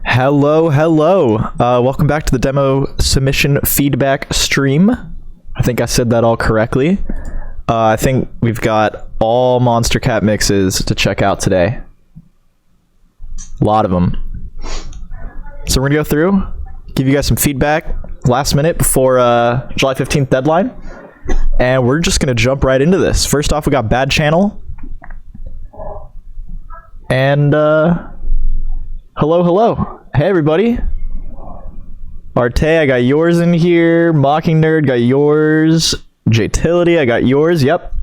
Hello. Welcome back to the demo submission feedback stream. I think I said that all correctly. I think we've got all Monstercat mixes to check out today. A lot of them. So we're gonna go through, give you guys some feedback last minute before July 15th deadline. And we're just gonna jump right into this. First off, we got BADCHNL. And hello. Hey everybody. Arte, I got yours in here. Mockingbird, got yours. Jtility, I got yours. Yep.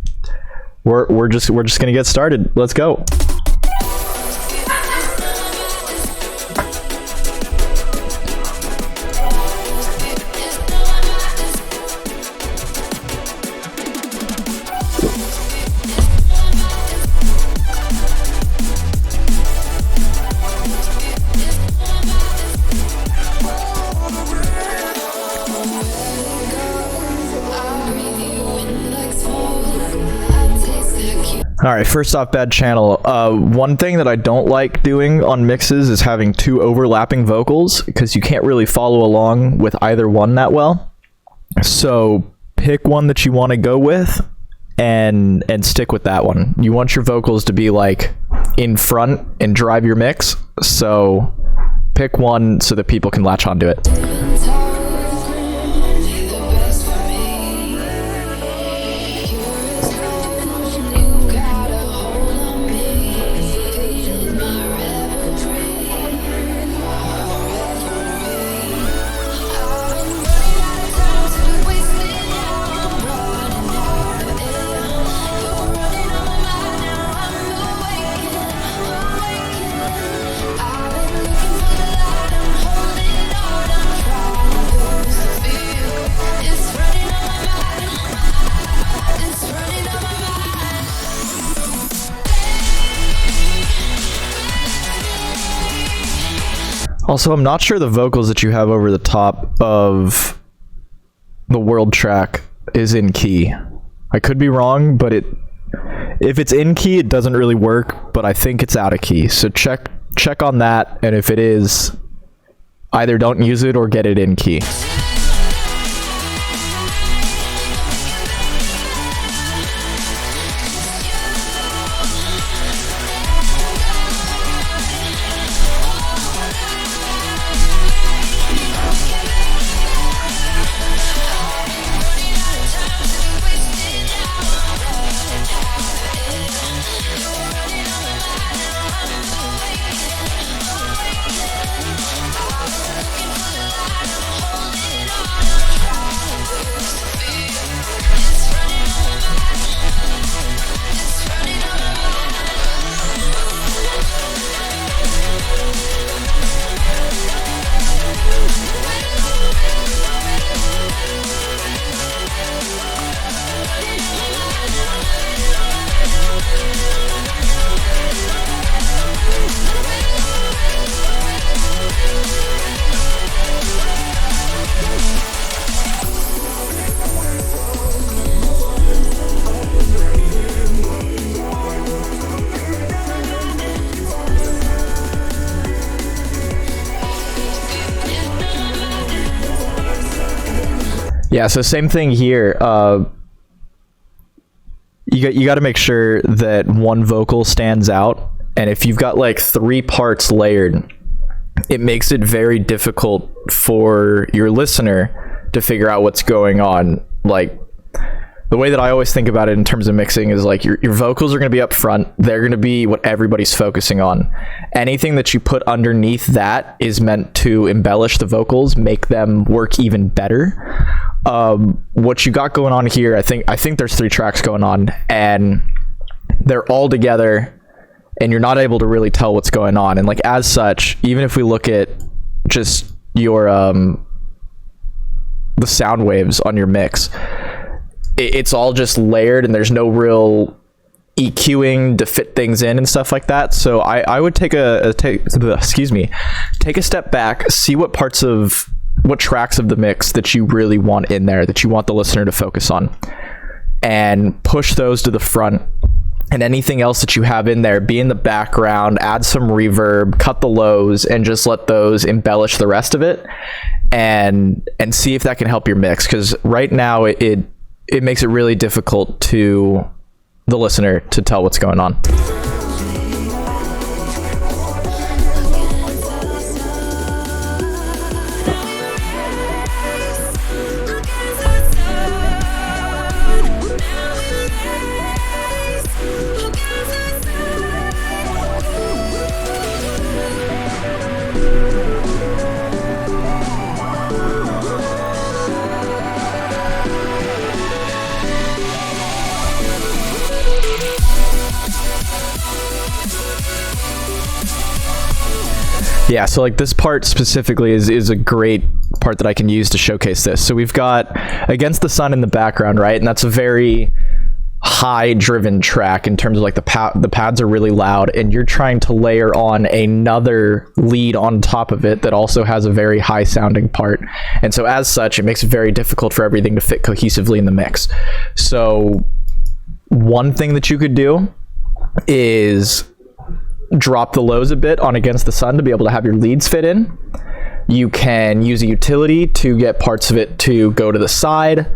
We're just gonna get started. Let's go. Alright, first off, BADCHNL. One thing that I don't like doing on mixes is having two overlapping vocals, because you can't really follow along with either one that well. So pick one that you want to go with and stick with that one. You want your vocals to be like in front and drive your mix, so pick one so that people can latch onto it. Also, I'm not sure the vocals that you have over the top of the world track is in key. I could be wrong, but if it's in key, it doesn't really work, but I think it's out of key. So check on that, and if it is, either don't use it or get it in key. Yeah, so same thing here. You got to make sure that one vocal stands out, and if you've got like three parts layered, it makes it very difficult for your listener to figure out what's going on. Like, the way that I always think about it in terms of mixing is like your vocals are going to be up front. They're going to be what everybody's focusing on. Anything that you put underneath that is meant to embellish the vocals, make them work even better. What you got going on here, I think there's 3 tracks going on, and they're all together, and you're not able to really tell what's going on. And like, as such, even if we look at just your the sound waves on your mix, it's all just layered, and there's no real EQing to fit things in and stuff like that. So I would take a step back, see what tracks of the mix that you really want in there, that you want the listener to focus on, and push those to the front and anything else that you have in there be in the background, add some reverb, cut the lows, and just let those embellish the rest of it, and see if that can help your mix, because right now it makes it really difficult to the listener to tell what's going on. Yeah, so like this part specifically is a great part that I can use to showcase this. So we've got Against the Sun in the background, right? And that's a very high driven track in terms of like the pads are really loud, and you're trying to layer on another lead on top of it that also has a very high sounding part. And so as such, it makes it very difficult for everything to fit cohesively in the mix. So one thing that you could do is drop the lows a bit on Against the Sun to be able to have your leads fit in. You can use a utility to get parts of it to go to the side.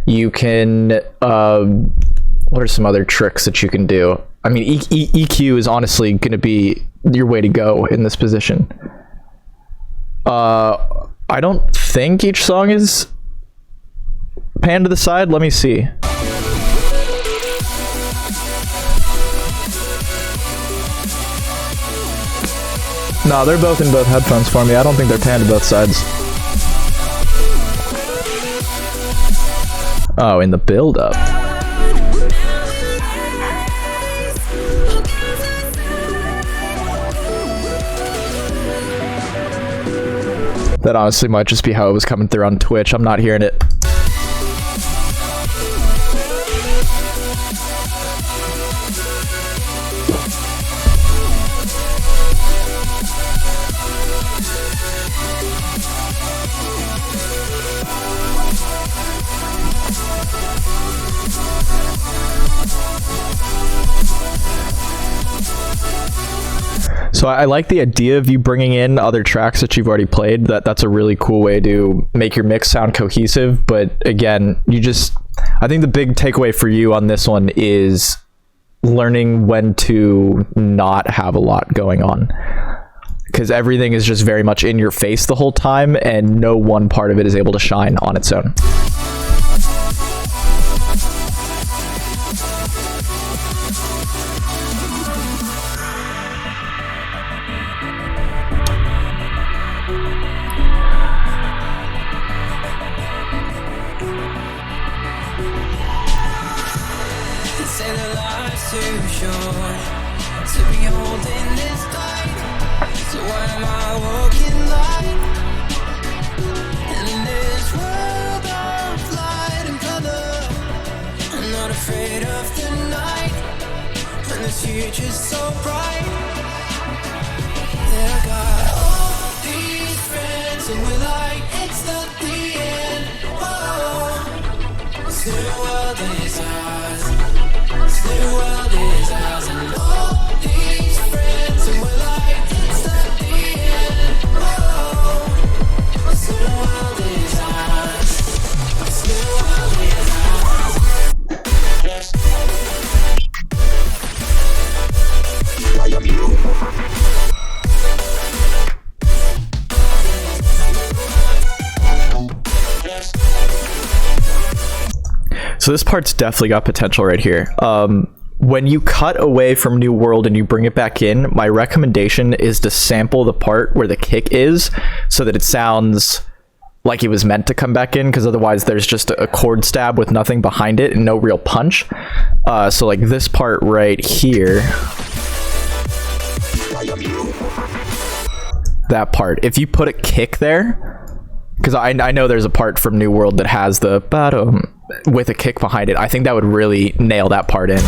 You can what are some other tricks that you can do? I mean, EQ is honestly going to be your way to go in this position. I don't think each song is panned to the side. Let me see. No, they're both in both headphones for me. I don't think they're panned to both sides. Oh, in the build-up. That honestly might just be how it was coming through on Twitch. I'm not hearing it. So I like the idea of you bringing in other tracks that you've already played. That's a really cool way to make your mix sound cohesive. But again, I think the big takeaway for you on this one is learning when to not have a lot going on, because everything is just very much in your face the whole time, and no one part of it is able to shine on its own. So this part's definitely got potential right here. When you cut away from New World and you bring it back in, my recommendation is to sample the part where the kick is so that it sounds like it was meant to come back in, because otherwise there's just a chord stab with nothing behind it and no real punch. So like this part right here, that part, if you put a kick there, because I know there's a part from New World that has the bottom with a kick behind it, I think that would really nail that part in.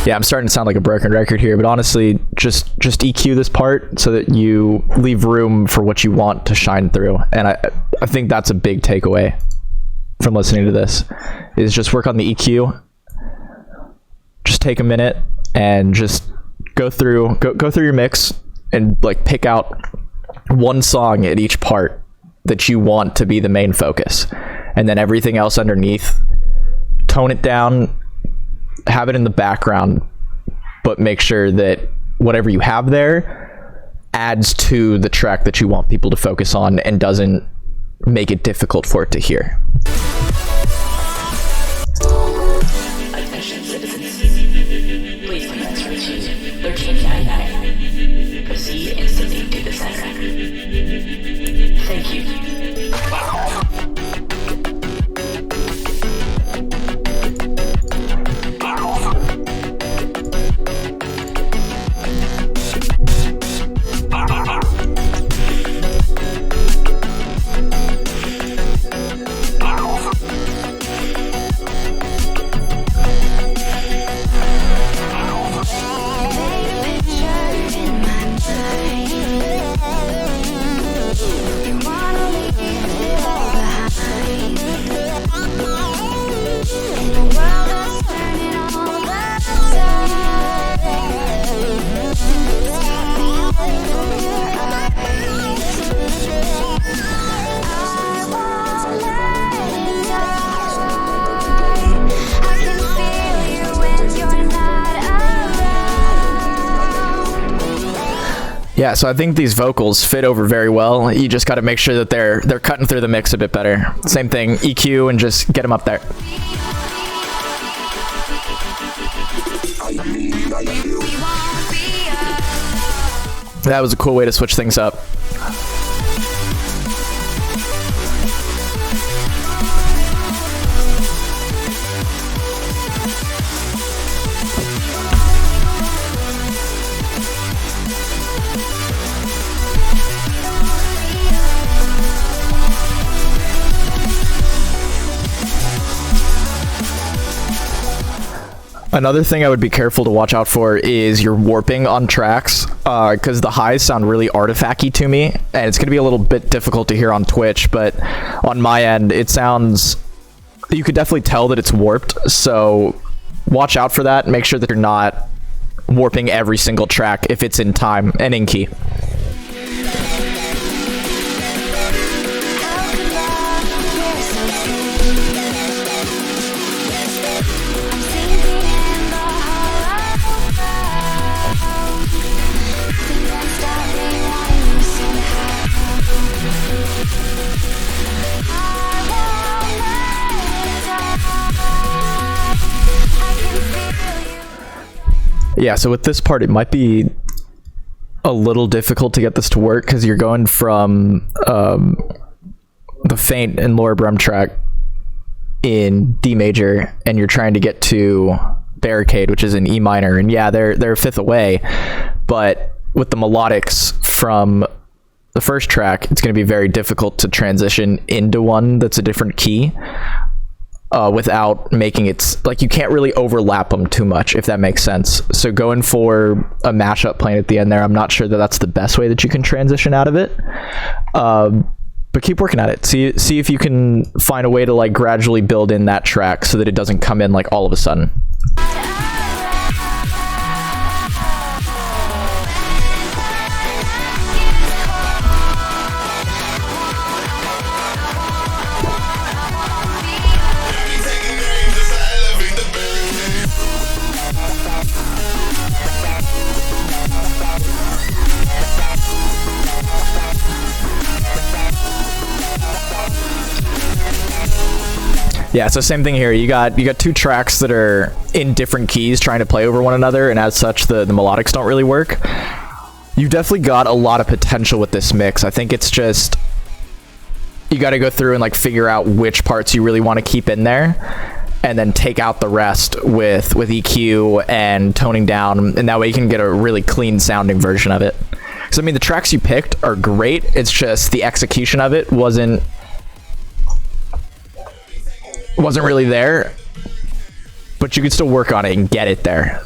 Yeah, I'm starting to sound like a broken record here, but honestly, just EQ this part so that you leave room for what you want to shine through. And I think that's a big takeaway from listening to this, is just work on the EQ. Just take a minute and just go through your mix and like pick out one song at each part that you want to be the main focus, and then everything else underneath, tone it down, have it in the background, but make sure that whatever you have there adds to the track that you want people to focus on and doesn't make it difficult for it to hear. Attention citizens, please commence routine 1399. Proceed instantly to the center. Thank you. Yeah, so I think these vocals fit over very well. You just got to make sure that they're cutting through the mix a bit better. Same thing, EQ, and just get them up there. That was a cool way to switch things up. Another thing I would be careful to watch out for is your warping on tracks, because the highs sound really artifacty to me, and it's going to be a little bit difficult to hear on Twitch, but on my end, it sounds, you could definitely tell that it's warped, so watch out for that. Make sure that you're not warping every single track if it's in time and in key. Yeah, so with this part, it might be a little difficult to get this to work because you're going from the faint and lower brum track in D major, and you're trying to get to Barricade, which is in E minor, and yeah, they're a fifth away, but with the melodics from the first track, it's going to be very difficult to transition into one that's a different key. Without making it, like, you can't really overlap them too much, if that makes sense. So going for a mashup playing at the end there, I'm not sure that that's the best way that you can transition out of it. But keep working at it. See if you can find a way to like gradually build in that track so that it doesn't come in like all of a sudden. Yeah, so same thing here. You got two tracks that are in different keys trying to play over one another, and as such, the melodics don't really work. You've definitely got a lot of potential with this mix. I think it's just, you got to go through and like figure out which parts you really want to keep in there, and then take out the rest with EQ and toning down, and that way you can get a really clean sounding version of it. So I mean, the tracks you picked are great. It's just the execution of it wasn't really there, but you could still work on it and get it there.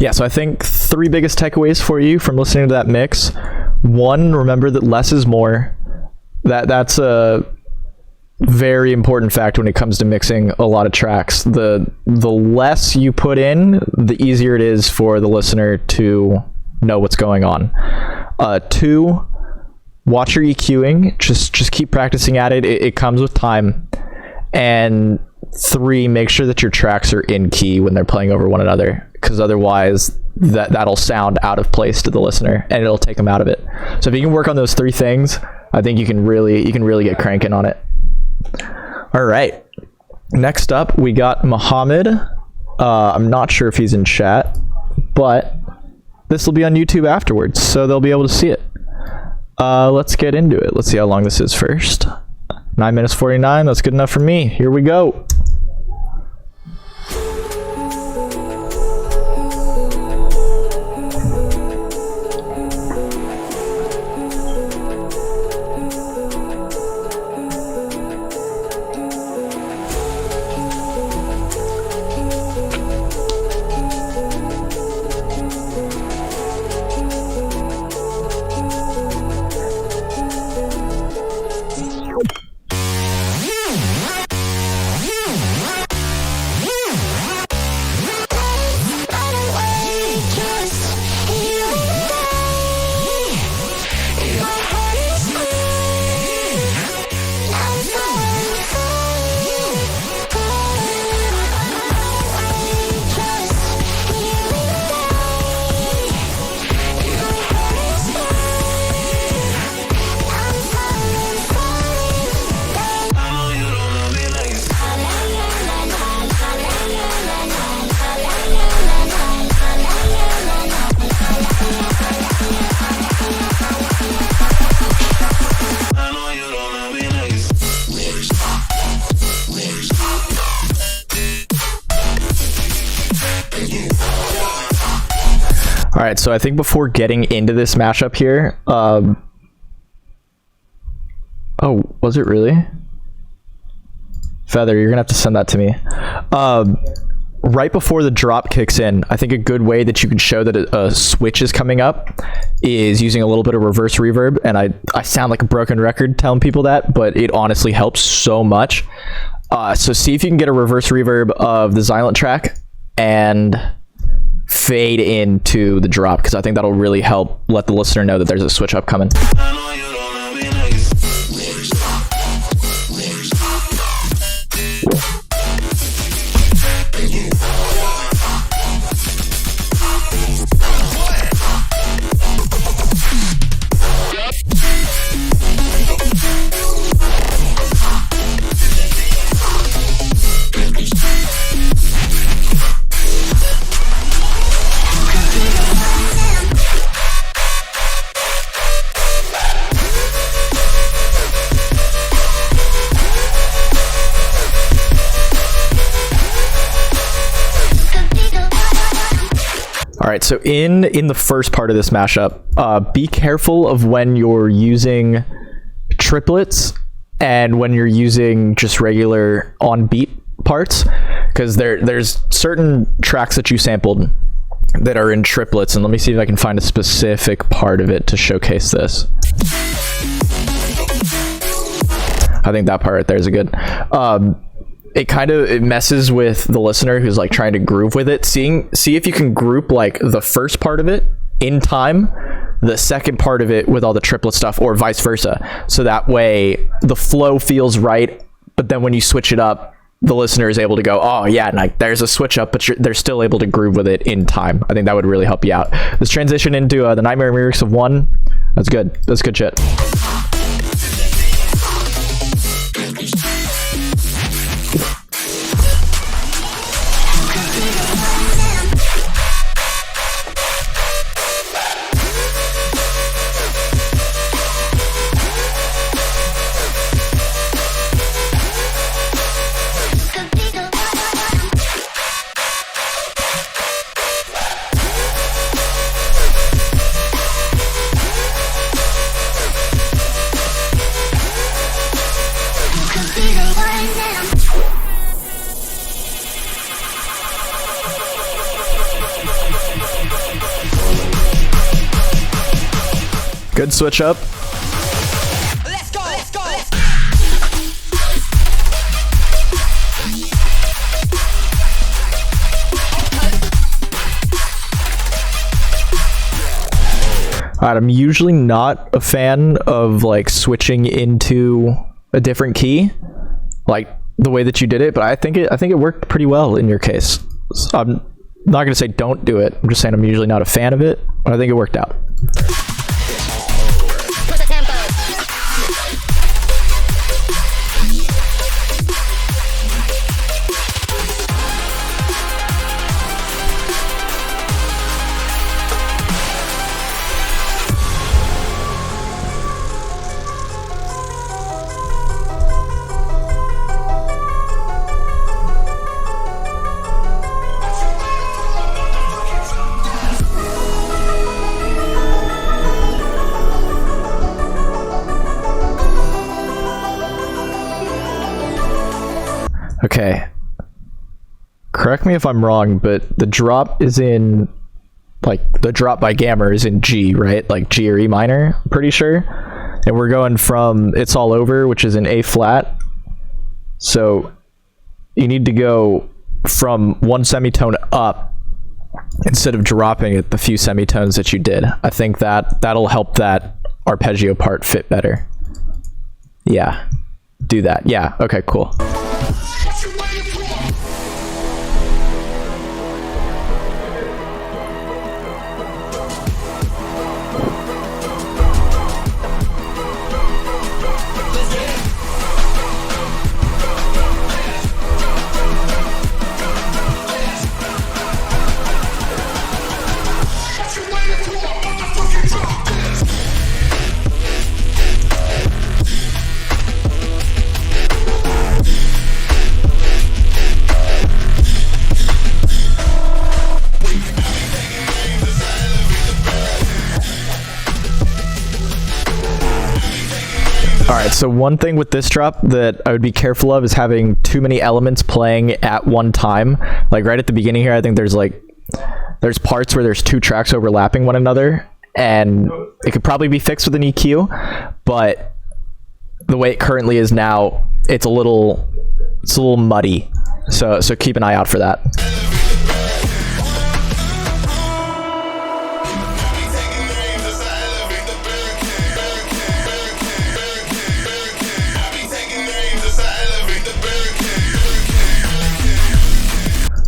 Yeah, so I think 3 biggest takeaways for you from listening to that mix. 1, remember that less is more. That's a very important fact when it comes to mixing a lot of tracks. The less you put in, the easier it is for the listener to know what's going on. 2, watch your EQing. Just keep practicing at it. It comes with time. And 3, make sure that your tracks are in key when they're playing over one another, because otherwise that'll sound out of place to the listener and it'll take them out of it. So if you can work on those 3 things, I think you can really get cranking on it. All right, next up we got Mohammed. I'm not sure if he's in chat, but this will be on YouTube afterwards, so they'll be able to see it. Let's get into it. Let's see how long this is first. 9 minutes 49, that's good enough for me. Here we go. All right, so I think before getting into this mashup here, oh, was it really? Feather, you're gonna have to send that to me. Right before the drop kicks in, I think a good way that you can show that a switch is coming up is using a little bit of reverse reverb, and I sound like a broken record telling people that, but it honestly helps so much. So see if you can get a reverse reverb of the Xylent track and fade into the drop, because I think that'll really help let the listener know that there's a switch up coming. All right, so in the first part of this mashup, be careful of when you're using triplets and when you're using just regular on beat parts, because there's certain tracks that you sampled that are in triplets, and let me see if I can find a specific part of it to showcase this. I think that part right there is a good. It messes with the listener who's like trying to groove with it. See if you can group like the first part of it in time, the second part of it with all the triplet stuff, or vice versa. So that way the flow feels right, but then when you switch it up, the listener is able to go, oh yeah, like there's a switch up, but they're still able to groove with it in time. I think that would really help you out. This transition into the Nightmare Lyrics of 1, that's good. That's good shit. Good switch up. Let's go, let's go, let's Alright, I'm usually not a fan of like switching into a different key, like the way that you did it, but I think it worked pretty well in your case. So I'm not gonna say don't do it. I'm just saying I'm usually not a fan of it, but I think it worked out. Okay. Correct me if I'm wrong, but the drop is in, like, the drop by Gamma is in G, right? Like G or E minor, I'm pretty sure. And we're going from It's All Over, which is in A flat. So you need to go from one semitone up instead of dropping it the few semitones that you did. I think that'll help that arpeggio part fit better. Yeah. Do that. Yeah. Okay, cool. Alright, so one thing with this drop that I would be careful of is having too many elements playing at one time. Like right at the beginning here, I think there's parts where there's two tracks overlapping one another, and it could probably be fixed with an EQ, but the way it currently is now, it's a little muddy. So keep an eye out for that.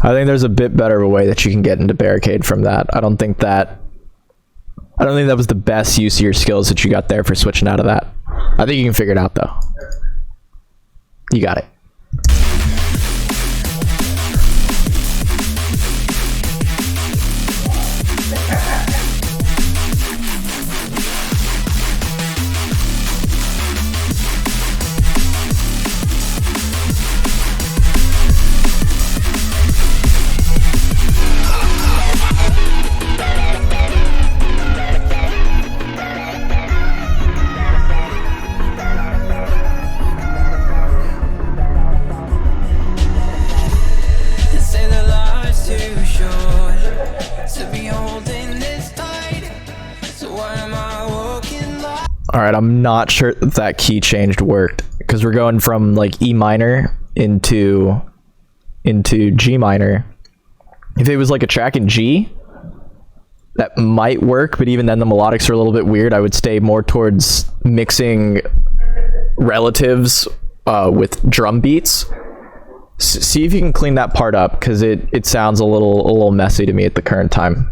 I think there's a bit better of a way that you can get into barricade from that. I don't think that was the best use of your skills that you got there for switching out of that. I think you can figure it out though. You got it. Alright, I'm not sure that key changed worked, because we're going from like E minor into G minor. If it was like a track in G, that might work, but even then the melodics are a little bit weird. I would stay more towards mixing relatives with drum beats. See if you can clean that part up, because it sounds a little messy to me at the current time.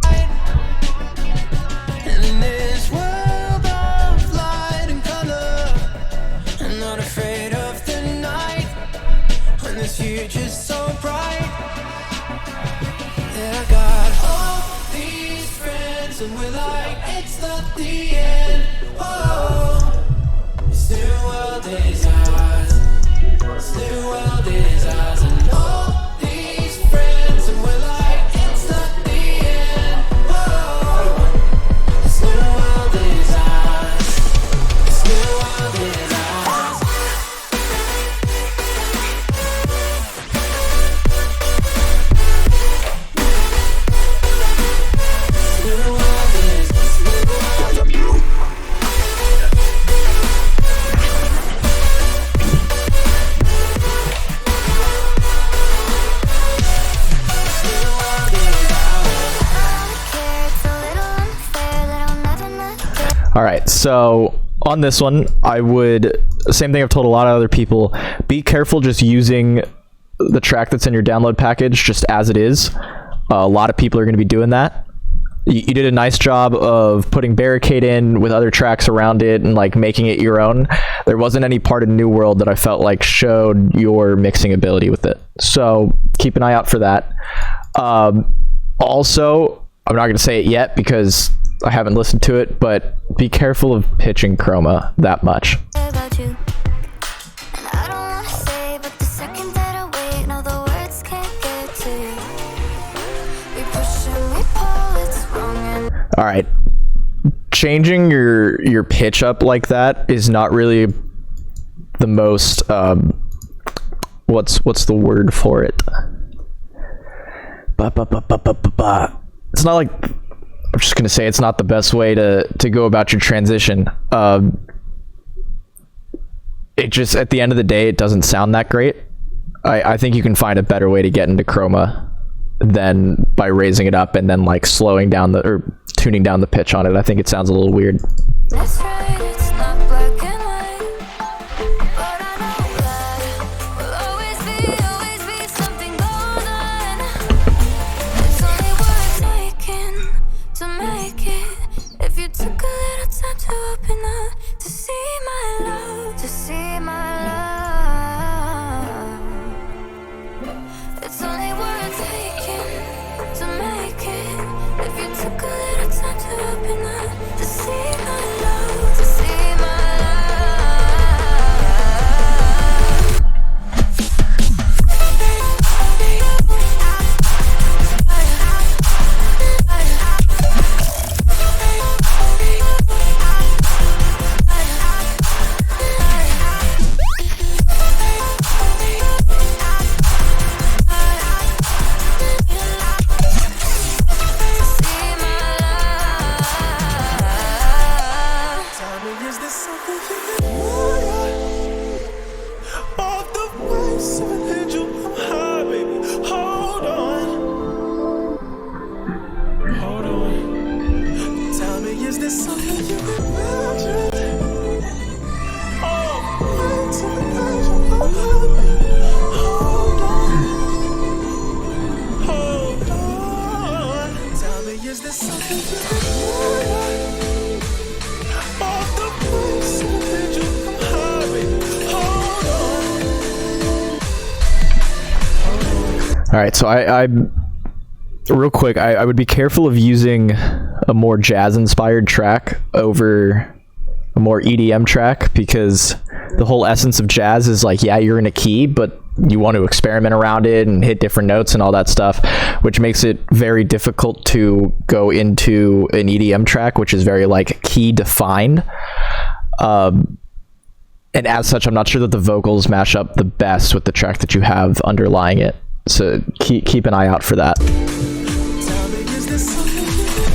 And we're like, it's not the end. Oh, this new world is ours. This new world is ours. And all these friends, and we're like, it's not the end. Oh, this new world is ours. This new world is ours. This new world is All right, so on this one, I would, same thing I've told a lot of other people, be careful just using the track that's in your download package just as it is. A lot of people are going to be doing that. You did a nice job of putting Barricade in with other tracks around it and like making it your own. There wasn't any part of New World that I felt like showed your mixing ability with it. So keep an eye out for that. Also, I'm not going to say it yet because I haven't listened to it, but be careful of pitching chroma that much. About you. And I don't wanna say, but the second that I wait, no, the words can't get to you. We push and we pull, it's wrong and All right, changing your pitch up like that is not really the most what's the word for it? It's not like, I'm just gonna say it's not the best way to go about your transition. It just, at the end of the day, it doesn't sound that great. I think you can find a better way to get into chroma than by raising it up and then like slowing down or tuning down the pitch on it. I think it sounds a little weird. that's right, it's not black and white. But I know that will always be something golden. It's only worth taking to make it. If you took a little time to open up, to see my love, to see my love. It's only worth taking to make it. If you took a little time to open up, to see my love, to see my Tell me, is this something you can off the waves of an angel? I'm high, baby. Hold on. Hold on. Tell me, is this something you can imagine? Off the waves of an angel. I'm high, baby. Hold on. Hold on. Tell me, is this something you can imagine? Off the waves of an angel. I'm high, baby. Hold on. All right, so I real quick, I would be careful of using a more jazz-inspired track over a more EDM track, because the whole essence of jazz is like, yeah, you're in a key, but you want to experiment around it and hit different notes and all that stuff, which makes it very difficult to go into an EDM track, which is very like key defined. And as such, I'm not sure that the vocals match up the best with the track that you have underlying it. So keep an eye out for that. Tell me, is this something you can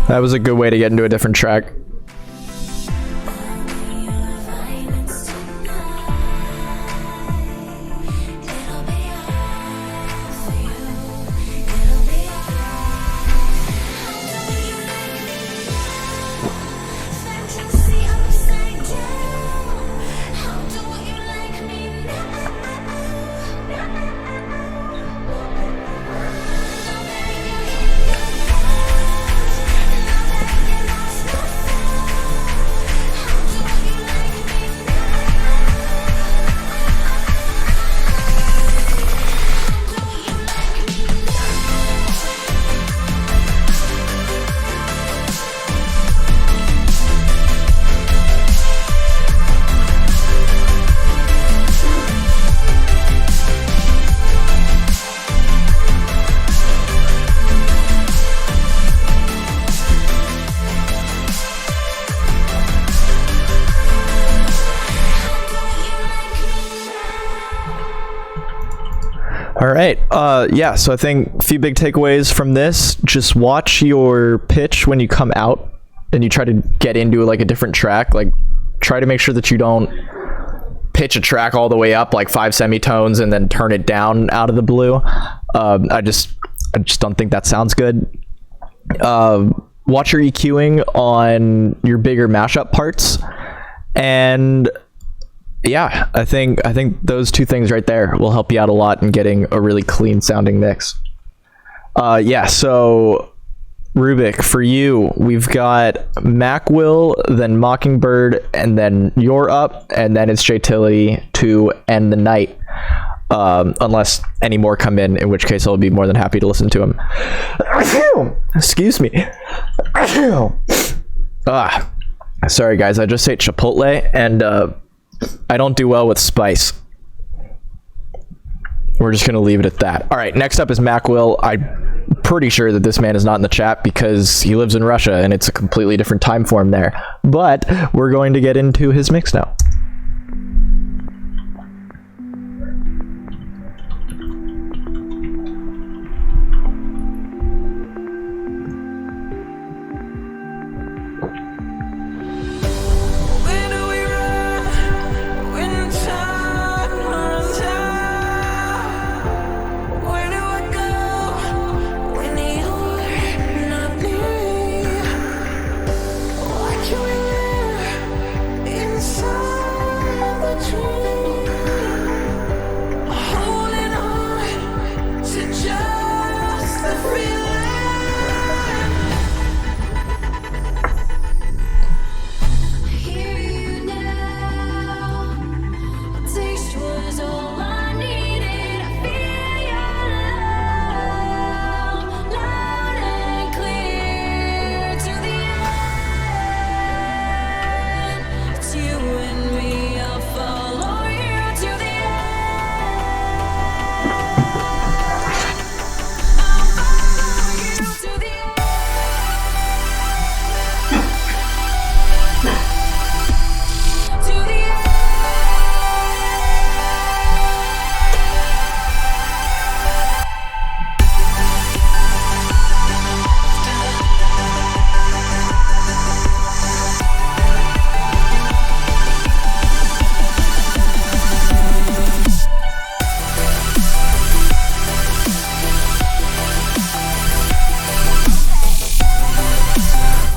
That was a good way to get into a different track. All right. Yeah, so I think a few big takeaways from this. Just watch your pitch when you come out and you try to get into like a different track. Like, try to make sure that you don't pitch a track all the way up like 5 semitones and then turn it down out of the blue. I just don't think that sounds good. Watch your EQing on your bigger mashup parts. And yeah, I think those two things right there will help you out a lot in getting a really clean sounding mix. Yeah, so Rubik, for you, we've got Mackwill, then Mockingbird, and then you're up, and then it's Jtility to end the night. Unless any more come in which case I'll be more than happy to listen to them. Excuse me. Sorry guys, I just ate Chipotle, and I don't do well with spice. We're just gonna leave it at that. All right, next up is Mackwill. I'm pretty sure that this man is not in the chat because he lives in Russia and it's a completely different time form there. But we're going to get into his mix now.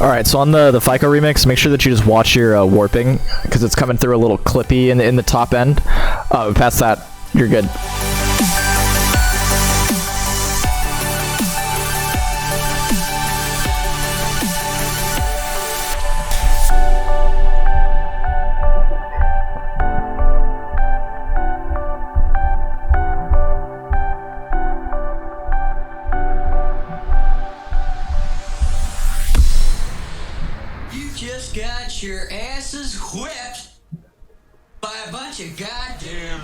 Alright, so on the FICO remix, make sure that you just watch your warping, because it's coming through a little clippy in the top end. Past that, you're good. Your asses whipped by a bunch of goddamn.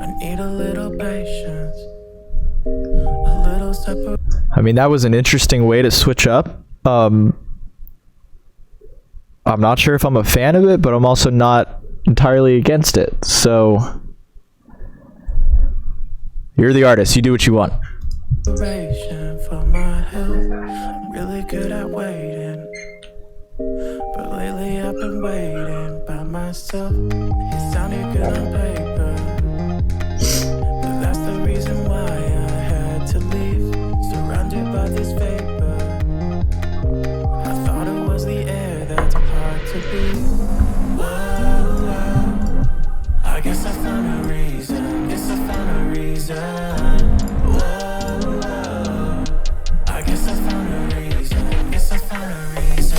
I need a little patience, a little separate. I mean, that was an interesting way to switch up. I'm not sure if I'm a fan of it, but I'm also not entirely against it. So you're the artist, you do what you want. For my health, I'm really good at waiting. But lately I've been waiting by myself. It sounded good on paper, but that's the reason why I had to leave. Surrounded by this vapor, I thought it was the air that's hard to breathe. Whoa, I guess I found a reason. Guess I found a reason. Whoa, I guess I found a reason. Guess I found a reason.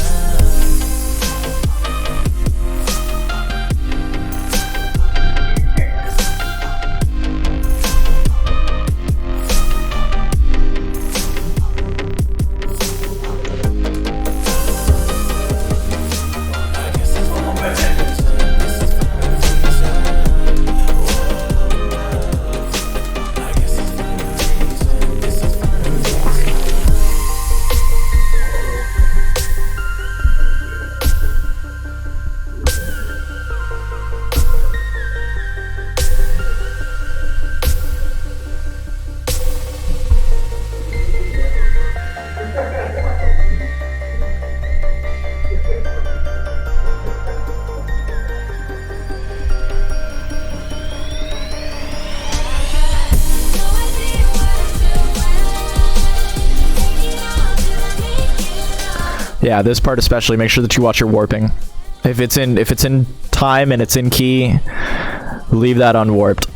Yeah, this part especially, make sure that you watch your warping. If it's in time and it's in key, leave that unwarped.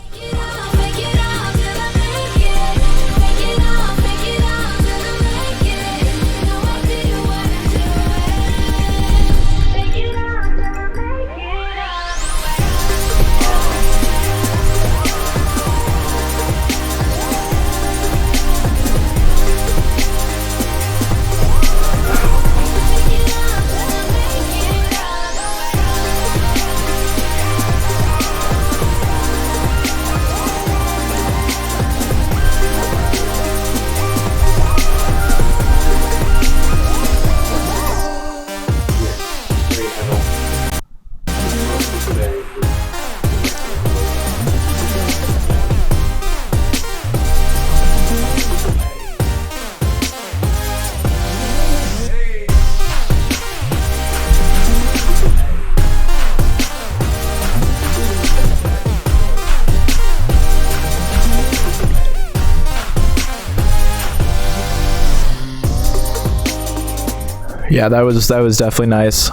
Yeah, that was definitely nice.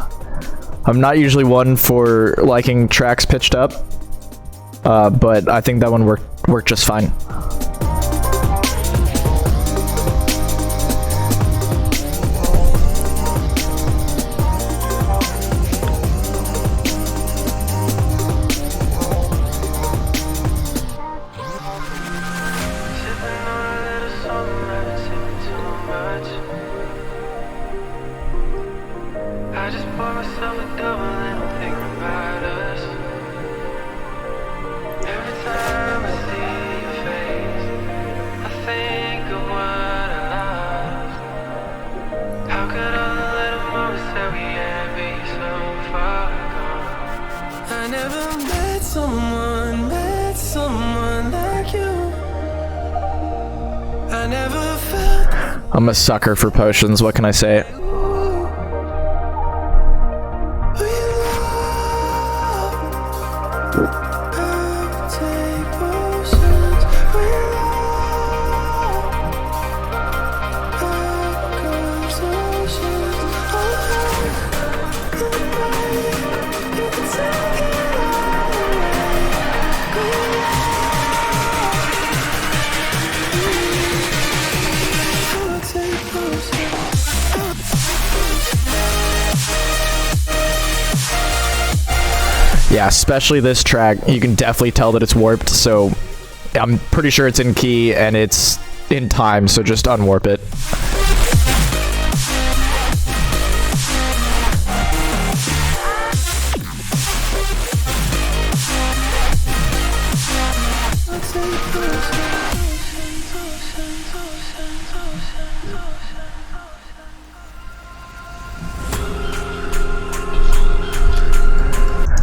I'm not usually one for liking tracks pitched up, but I think that one worked just fine. I'm a sucker for potions, what can I say? Yeah, especially this track, you can definitely tell that it's warped, so I'm pretty sure it's in key and it's in time, so just unwarp it.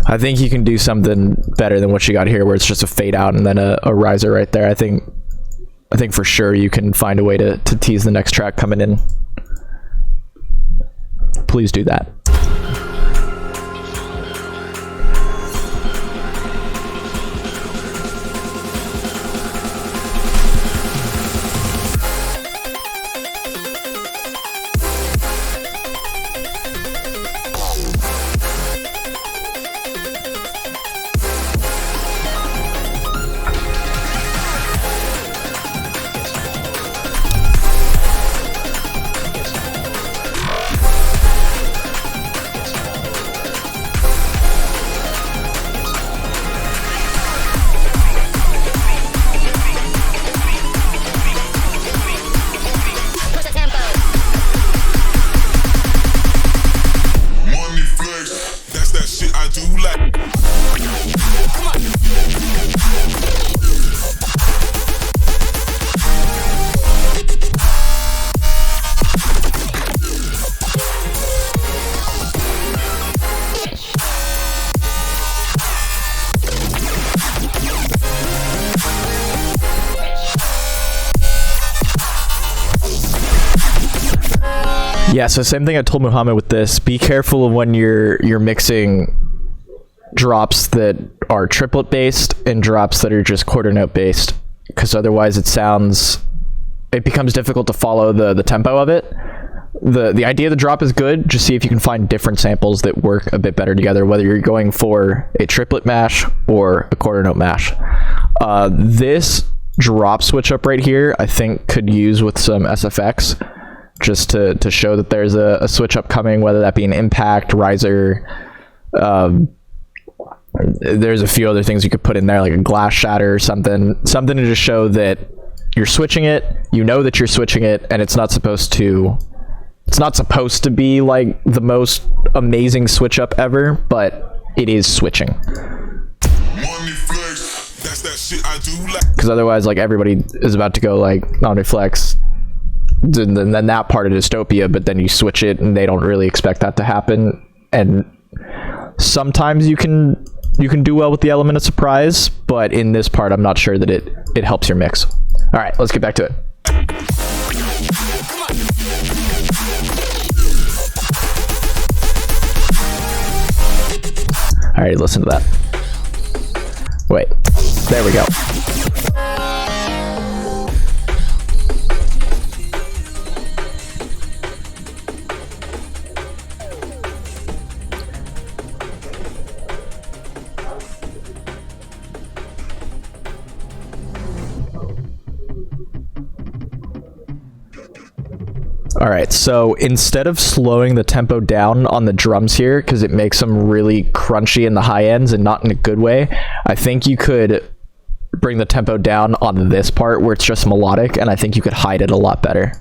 I think you can do something better than what you got here, where it's just a fade out and then a riser right there. I think for sure you can find a way to tease the next track coming in. Please do that. Yeah, so same thing I told Muhammad with this. Be careful of when you're mixing drops that are triplet based and drops that are just quarter note based, because otherwise it becomes difficult to follow the tempo of it. the idea of the drop is good. Just see if you can find different samples that work a bit better together, whether you're going for a triplet mash or a quarter note mash. This drop switch up right here, I think could use with some SFX, just to show that there's a switch up coming, whether that be an impact, riser. There's a few other things you could put in there, like a glass shatter or something to just show that you're switching it, you know that you're switching it, and it's not supposed to be like the most amazing switch up ever, but it is switching. Because otherwise, like, everybody is about to go like non-reflex, and then that part of dystopia, but then you switch it and they don't really expect that to happen. And sometimes you can do well with the element of surprise, but in this part I'm not sure that it helps your mix. All right, let's get back to it. All right, listen to that. Wait, there we go. All right, so instead of slowing the tempo down on the drums here, because it makes them really crunchy in the high ends and not in a good way, I think you could bring the tempo down on this part where it's just melodic, and I think you could hide it a lot better.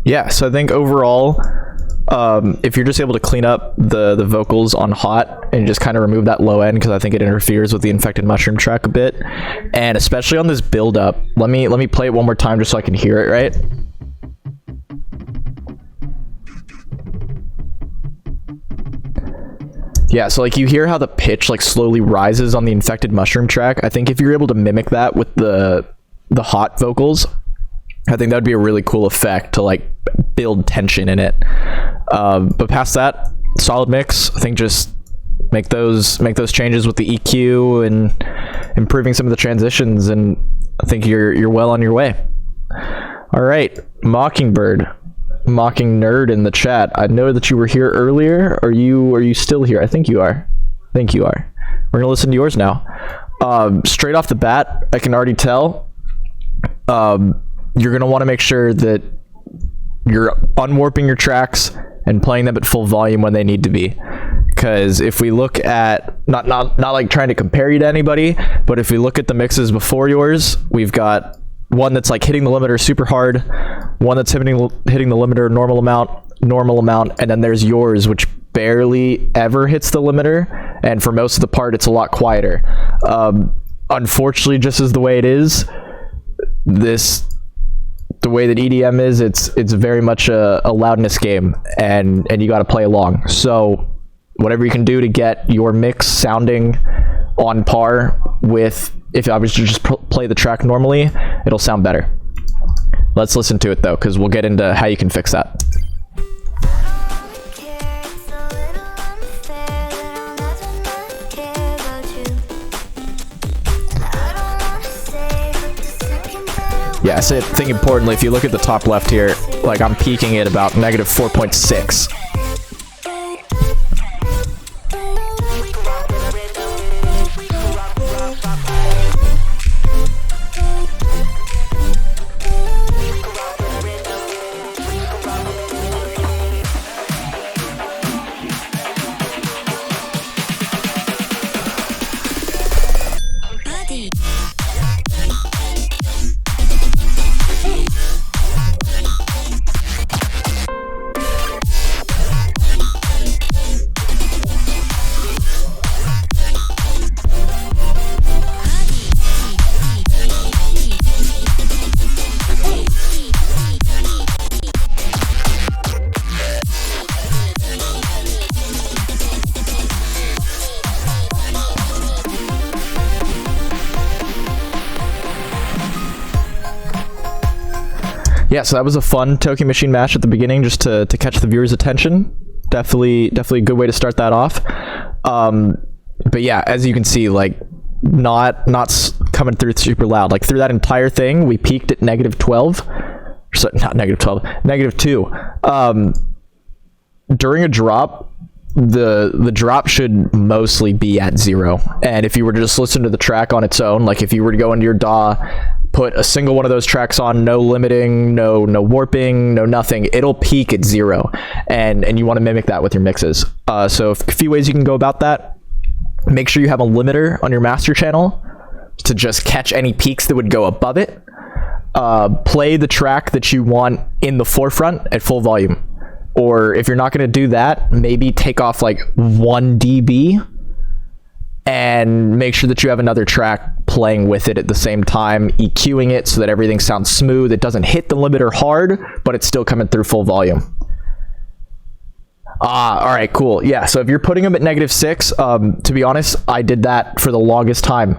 Yeah, so I think overall, if you're just able to clean up the vocals on hot and just kind of remove that low end, because I think it interferes with the infected mushroom track a bit, and especially on this build up, let me play it one more time just so I can hear it right. Yeah, so like you hear how the pitch like slowly rises on the infected mushroom track. I think if you're able to mimic that with the hot vocals, I think that would be a really cool effect to like build tension in it. But past that, solid mix. I think just make those changes with the EQ and improving some of the transitions, and I think you're well on your way. All right, Mockingbird, Mocking Nerd in the chat. I know that you were here earlier. Are you still here? I think you are. We're gonna listen to yours now. Straight off the bat, I can already tell. You're going to want to make sure that you're unwarping your tracks and playing them at full volume when they need to be. Because if we look at, not like trying to compare you to anybody, but if we look at the mixes before yours, we've got one that's like hitting the limiter super hard, one that's hitting the limiter normal amount, and then there's yours, which barely ever hits the limiter, and for most of the part, it's a lot quieter. Unfortunately, just as the way it is, this the way that EDM is, it's very much a loudness game, and you got to play along. So whatever you can do to get your mix sounding on par with, if I was to just play the track normally, it'll sound better. Let's listen to it though, because we'll get into how you can fix that. Yeah, I think importantly, if you look at the top left here, like I'm peaking at about negative 4.6. Yeah, so that was a fun Toki Machine match at the beginning, just to catch the viewers' attention. Definitely a good way to start that off. But yeah, as you can see, like not coming through super loud. Like through that entire thing, we peaked at negative 12. So, not negative 12, negative 2. During a drop, the drop should mostly be at 0. And if you were to just listen to the track on its own, like if you were to go into your DAW, put a single one of those tracks on, no limiting, no warping, no nothing, it'll peak at 0. And you want to mimic that with your mixes. So a few ways you can go about that. Make sure you have a limiter on your master channel to just catch any peaks that would go above it. Play the track that you want in the forefront at full volume. Or if you're not going to do that, maybe take off like 1 dB and make sure that you have another track playing with it at the same time, EQing it so that everything sounds smooth. It doesn't hit the limiter hard, but it's still coming through full volume. All right, cool. Yeah, so if you're putting them at negative 6, to be honest, I did that for the longest time.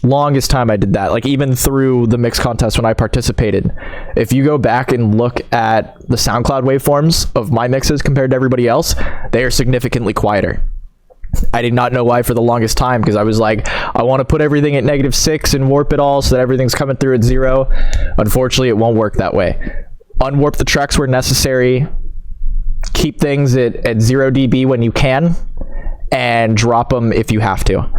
I did that, like even through the mix contest when I participated. If you go back and look at the SoundCloud waveforms of my mixes compared to everybody else, they are significantly quieter. I did not know why for the longest time, because I was like, I want to put everything at negative 6 and warp it all so that everything's coming through at 0. Unfortunately, it won't work that way. Unwarp the tracks where necessary, keep things at 0 dB when you can, and drop them if you have to.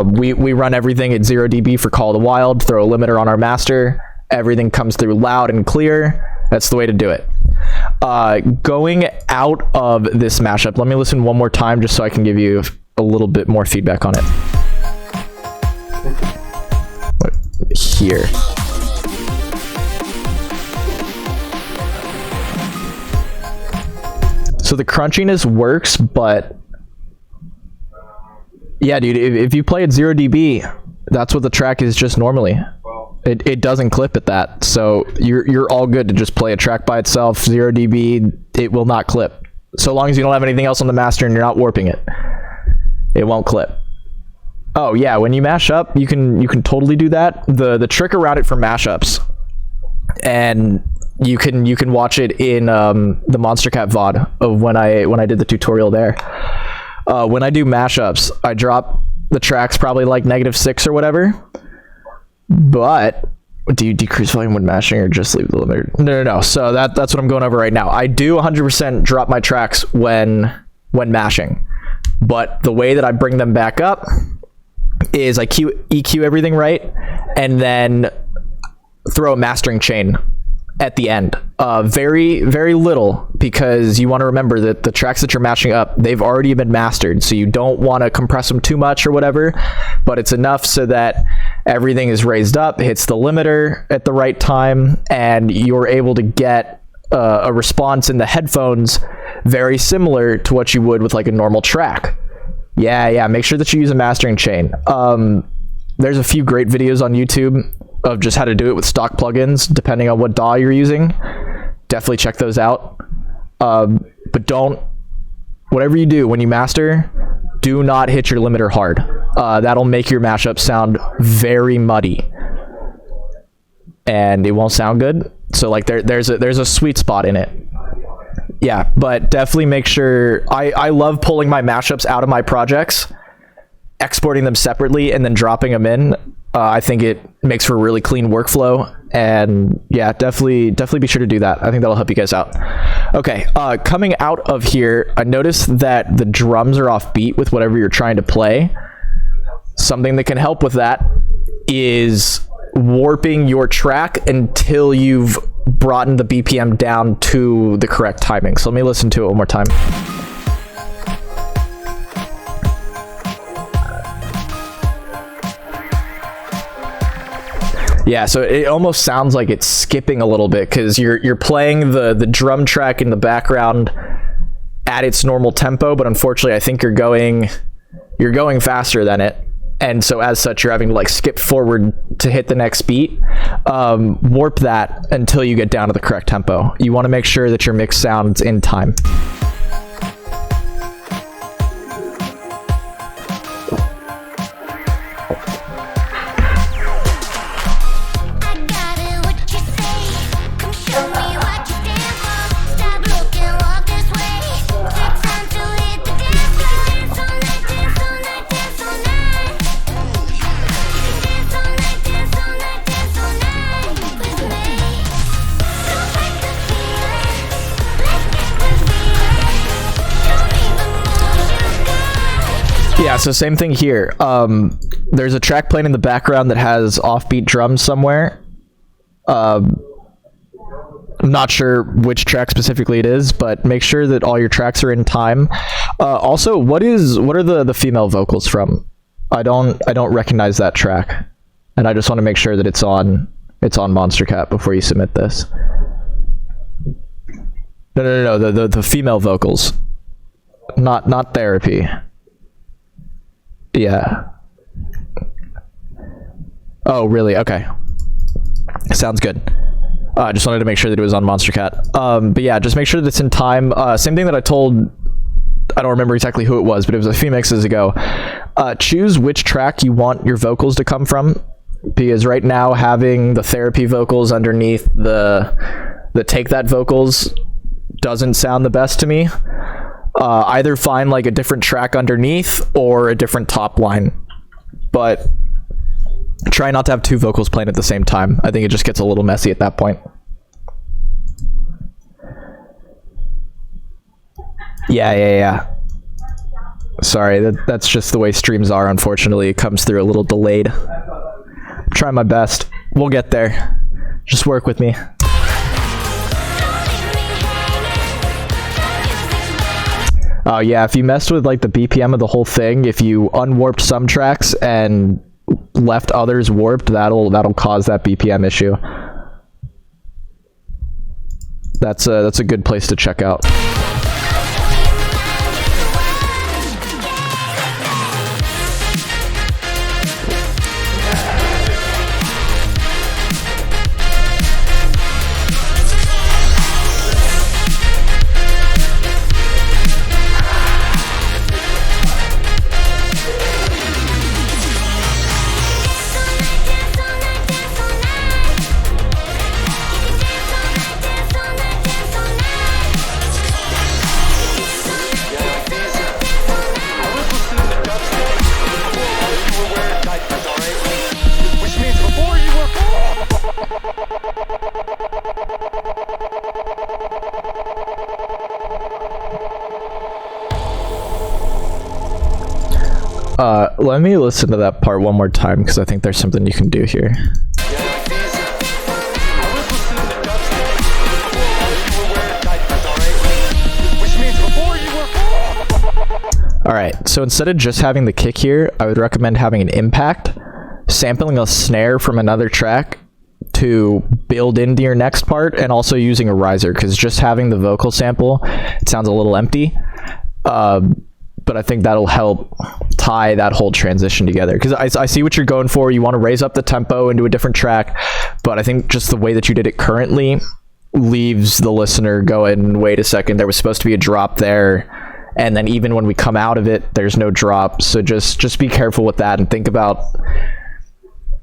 We run everything at 0 dB for Call of the Wild, throw a limiter on our master, everything comes through loud and clear. That's the way to do it. Going out of this mashup, let me listen one more time just so I can give you a little bit more feedback on it. Here. So the crunchiness works, but yeah, dude, if you play at 0 dB, that's what the track is just normally. It doesn't clip at that, so you're all good to just play a track by itself, 0 dB, it will not clip. So long as you don't have anything else on the master and you're not warping it, it won't clip. Oh yeah, when you mash up, you can totally do that. The trick around it for mashups, and you can watch it in the Monstercat VOD of when I did the tutorial there. When I do mashups, I drop the tracks probably like negative 6 or whatever. But do you decrease volume when mashing or just leave the limiter? No. So that's what I'm going over right now. I do 100% drop my tracks when mashing, but the way that I bring them back up is I EQ everything right, and then throw a mastering chain at the end. Very, very little, because you want to remember that the tracks that you're mashing up, they've already been mastered, so you don't want to compress them too much or whatever, but it's enough so that everything is raised up, hits the limiter at the right time, and you're able to get a response in the headphones very similar to what you would with like a normal track. Yeah, make sure that you use a mastering chain. There's a few great videos on YouTube of just how to do it with stock plugins, depending on what DAW you're using. Definitely check those out. But whatever you do when you master, do not hit your limiter hard. That'll make your mashup sound very muddy, and it won't sound good. So like there's a sweet spot in it. Yeah, but definitely make sure. I love pulling my mashups out of my projects, exporting them separately, and then dropping them in. I think it makes for a really clean workflow, and yeah, definitely be sure to do that. I think that'll help you guys out. Okay, coming out of here, I noticed that the drums are off beat with whatever you're trying to play. Something that can help with that is warping your track until you've brought the BPM down to the correct timing. So let me listen to it one more time. Yeah, so it almost sounds like it's skipping a little bit because you're playing the drum track in the background at its normal tempo, but unfortunately I think you're going faster than it. And so as such, you're having to like skip forward to hit the next beat. Warp that until you get down to the correct tempo. You want to make sure that your mix sounds in time. Yeah, so same thing here. There's a track playing in the background that has offbeat drums somewhere. I'm not sure which track specifically it is, but make sure that all your tracks are in time. Also, what are the female vocals from? I don't recognize that track, and I just want to make sure that it's on Monstercat before you submit this. No, the female vocals, not therapy. Yeah. Oh, really? Okay. Sounds good. I just wanted to make sure that it was on Monstercat. But yeah, just make sure that it's in time. Same thing that I don't remember exactly who it was, but it was a few mixes ago. Choose which track you want your vocals to come from, because right now having the therapy vocals underneath the take that vocals doesn't sound the best to me. Either find like a different track underneath or a different top line, but try not to have two vocals playing at the same time. I think it just gets a little messy at that point. Yeah. Sorry, that's just the way streams are, unfortunately. It comes through a little delayed. I'm trying my best. We'll get there. Just work with me. Oh yeah, if you messed with like the BPM of the whole thing, if you unwarped some tracks and left others warped, that'll cause that BPM issue. That's a good place to check out. Let me listen to that part one more time because I think there's something you can do here. Alright, so instead of just having the kick here, I would recommend having an impact, sampling a snare from another track to build into your next part, and also using a riser, because just having the vocal sample, it sounds a little empty. but I think that'll help tie that whole transition together, because I see what you're going for. You want to raise up the tempo into a different track, but I think just the way that you did it currently leaves the listener going, wait a second, there was supposed to be a drop there, and then even when we come out of it, there's no drop. So just be careful with that, and think about,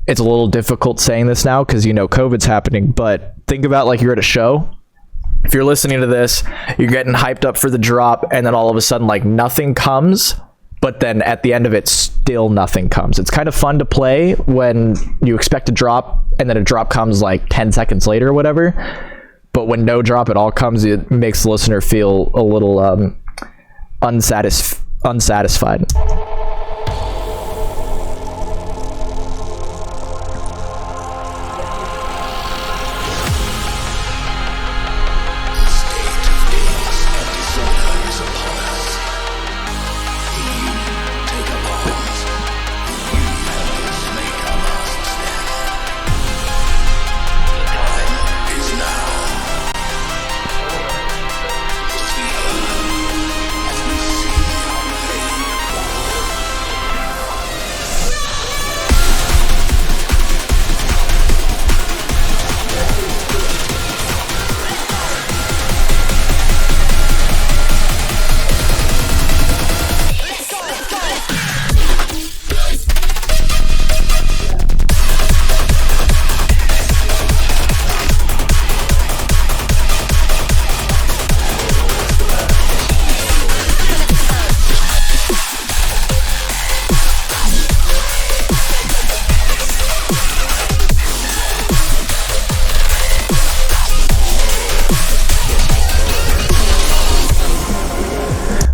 it's a little difficult saying this now because you know COVID's happening, but think about like you're at a show. If you're listening to this, you're getting hyped up for the drop, and then all of a sudden like nothing comes, but then at the end of it still nothing comes. It's kind of fun to play when you expect a drop and then a drop comes like 10 seconds later or whatever, but when no drop at all comes, it makes the listener feel a little unsatisfied.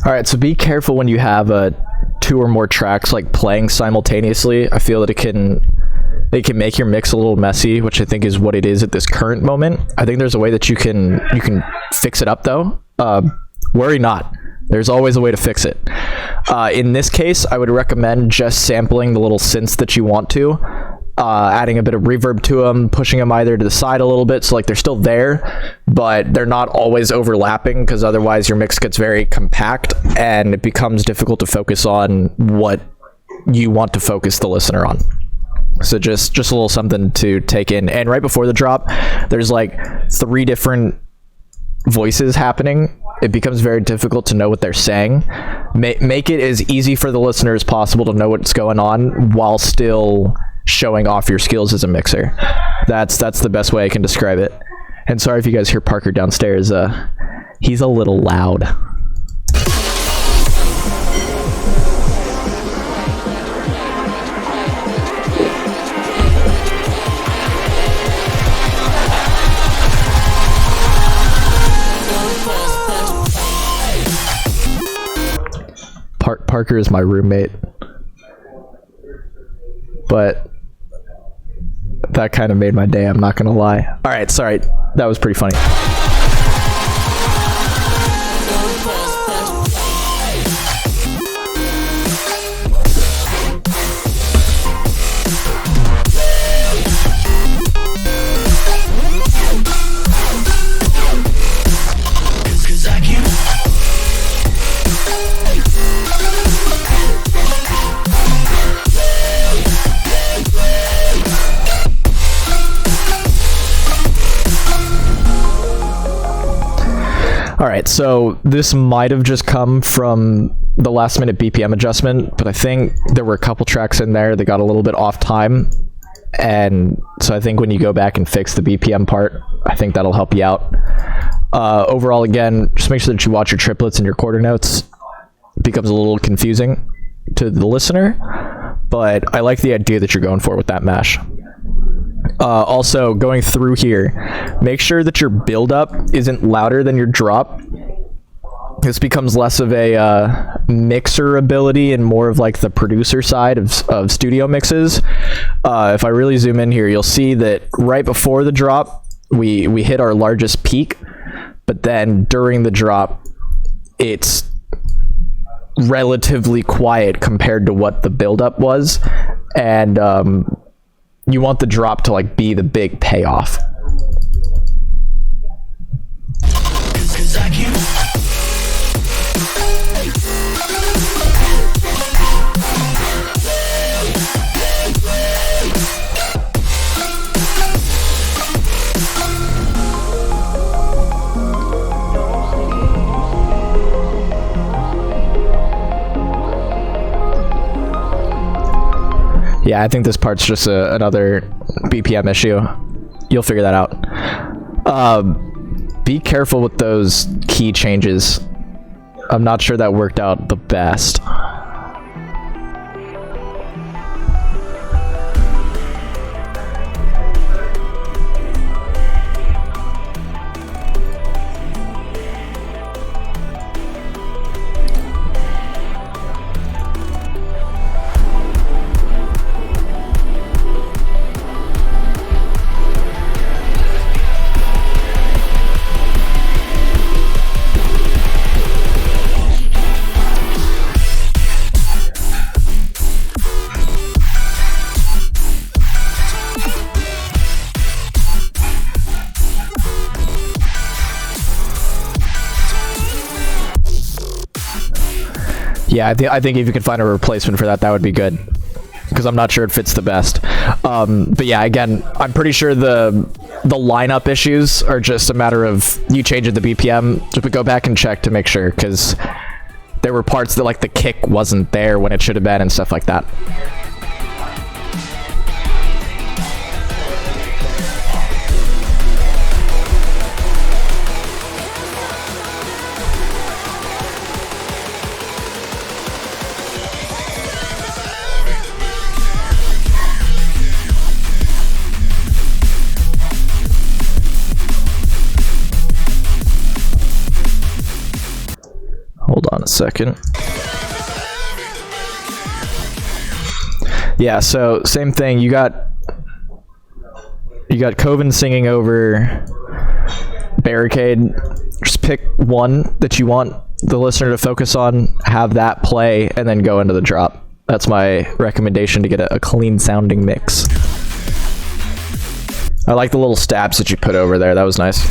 All right, so be careful when you have two or more tracks like playing simultaneously. I feel that it can make your mix a little messy, which I think is what it is at this current moment. I think there's a way that you can fix it up though. Worry not. There's always a way to fix it. In this case, I would recommend just sampling the little synths that you want to, adding a bit of reverb to them, pushing them either to the side a little bit, so like they're still there, but they're not always overlapping, because otherwise your mix gets very compact and it becomes difficult to focus on what you want to focus the listener on. So just a little something to take in. And right before the drop, there's like 3 different voices happening. It becomes very difficult to know what they're saying. Make it as easy for the listener as possible to know what's going on while still showing off your skills as a mixer. That's the best way I can describe it. And sorry if you guys hear Parker downstairs. He's a little loud. Parker is my roommate, but that kind of made my day, I'm not gonna lie. All right, sorry, that was pretty funny. All right, so this might have just come from the last minute BPM adjustment, but I think there were a couple tracks in there that got a little bit off time. And so I think when you go back and fix the BPM part, I think that'll help you out. Overall, again, just make sure that you watch your triplets and your quarter notes. It becomes a little confusing to the listener, but I like the idea that you're going for with that mash. Also, going through here, make sure that your build-up isn't louder than your drop. This becomes less of a mixer ability and more of like the producer side of studio mixes. If I really zoom in here, you'll see that right before the drop, we hit our largest peak, but then during the drop, it's relatively quiet compared to what the build-up was, and you want the drop to like be the big payoff. Yeah, I think this part's just another BPM issue. You'll figure that out. Be careful with those key changes. I'm not sure that worked out the best. Yeah, I think if you can find a replacement for that, that would be good. Because I'm not sure it fits the best. But yeah, again, I'm pretty sure the lineup issues are just a matter of you changing the BPM. Just go back and check to make sure, because there were parts that like the kick wasn't there when it should have been and stuff like that. Hold on a second. Yeah, so same thing. You got Coven singing over Barricade. Just pick one that you want the listener to focus on, have that play, and then go into the drop. That's my recommendation to get a clean sounding mix. I like the little stabs that you put over there. That was nice.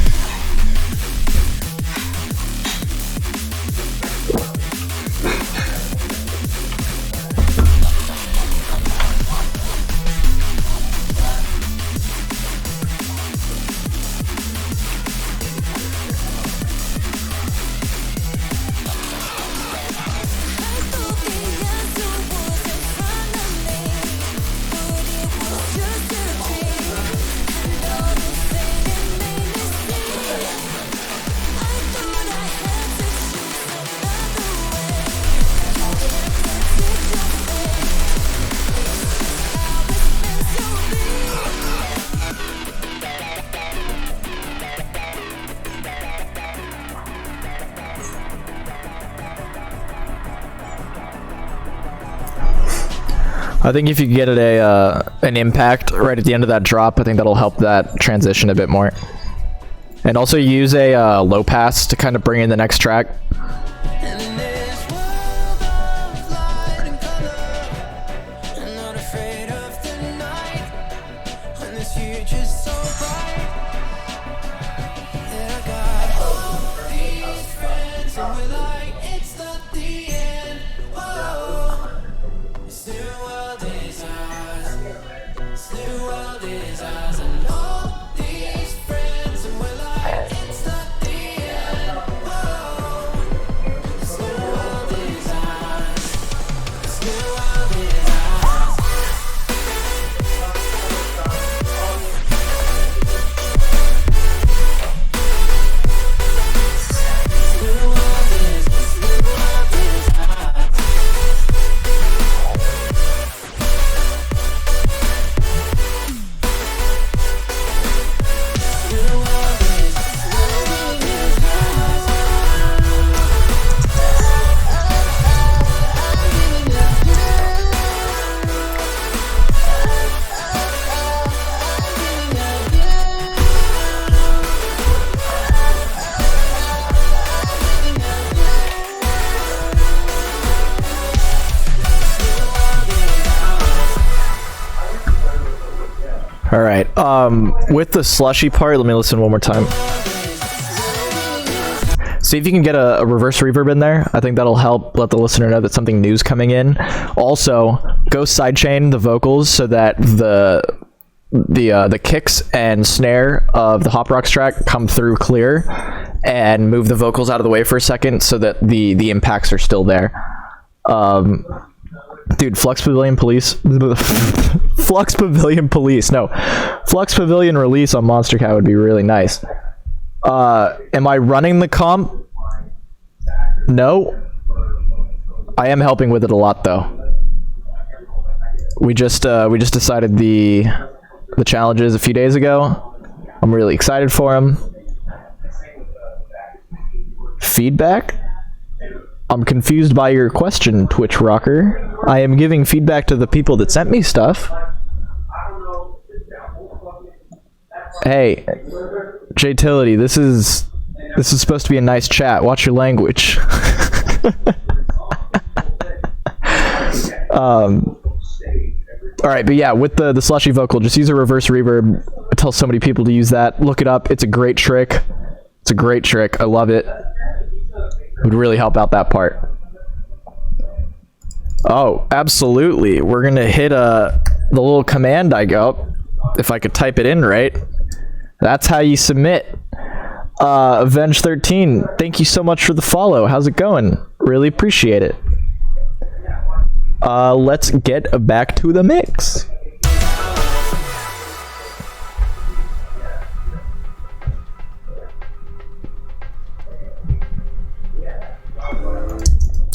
I think if you get it an impact right at the end of that drop, I think that'll help that transition a bit more. And also use a low pass to kind of bring in the next track. And in this world of light and color, I'm not afraid of the night. When this future's so bright, that I got all these friends, and we're like, it's not the end. Whoa, this new world is ours. This new world is ours, and all these friends, and we're like, it's not the end. Whoa, this new world is ours. This new world is ours. This new world is ours. All right. With the slushy part, let me listen one more time. See if you can get a reverse reverb in there. I think that'll help let the listener know that something new's coming in. Also, go sidechain the vocals so that the kicks and snare of the Hop Rocks track come through clear, and move the vocals out of the way for a second so that the impacts are still there. Dude, Flux Pavilion Police. Flux Pavilion Police. No. Flux Pavilion release on Monstercat would be really nice. Am I running the comp? No. I am helping with it a lot though. We just decided the challenges a few days ago. I'm really excited for them. Feedback? I'm confused by your question, Twitch Rocker. I am giving feedback to the people that sent me stuff. Hey, Jtility, this is supposed to be a nice chat. Watch your language. All right, but yeah, with the slushy vocal, just use a reverse reverb. I tell so many people to use that. Look it up. It's a great trick. It's a great trick. I love it. It would really help out that part. Oh, absolutely. We're going to hit the little command I got. If I could type it in right. That's how you submit. Avenged 13, thank you so much for the follow. How's it going? Really appreciate it. Let's get back to the mix.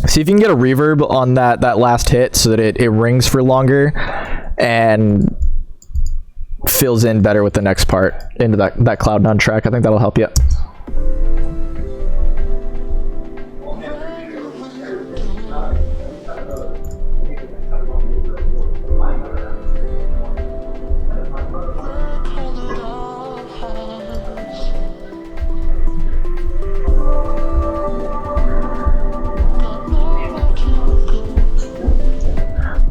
See if you can get a reverb on that last hit so that it rings for longer and fills in better with the next part into that Cloud9 track. I think that'll help you.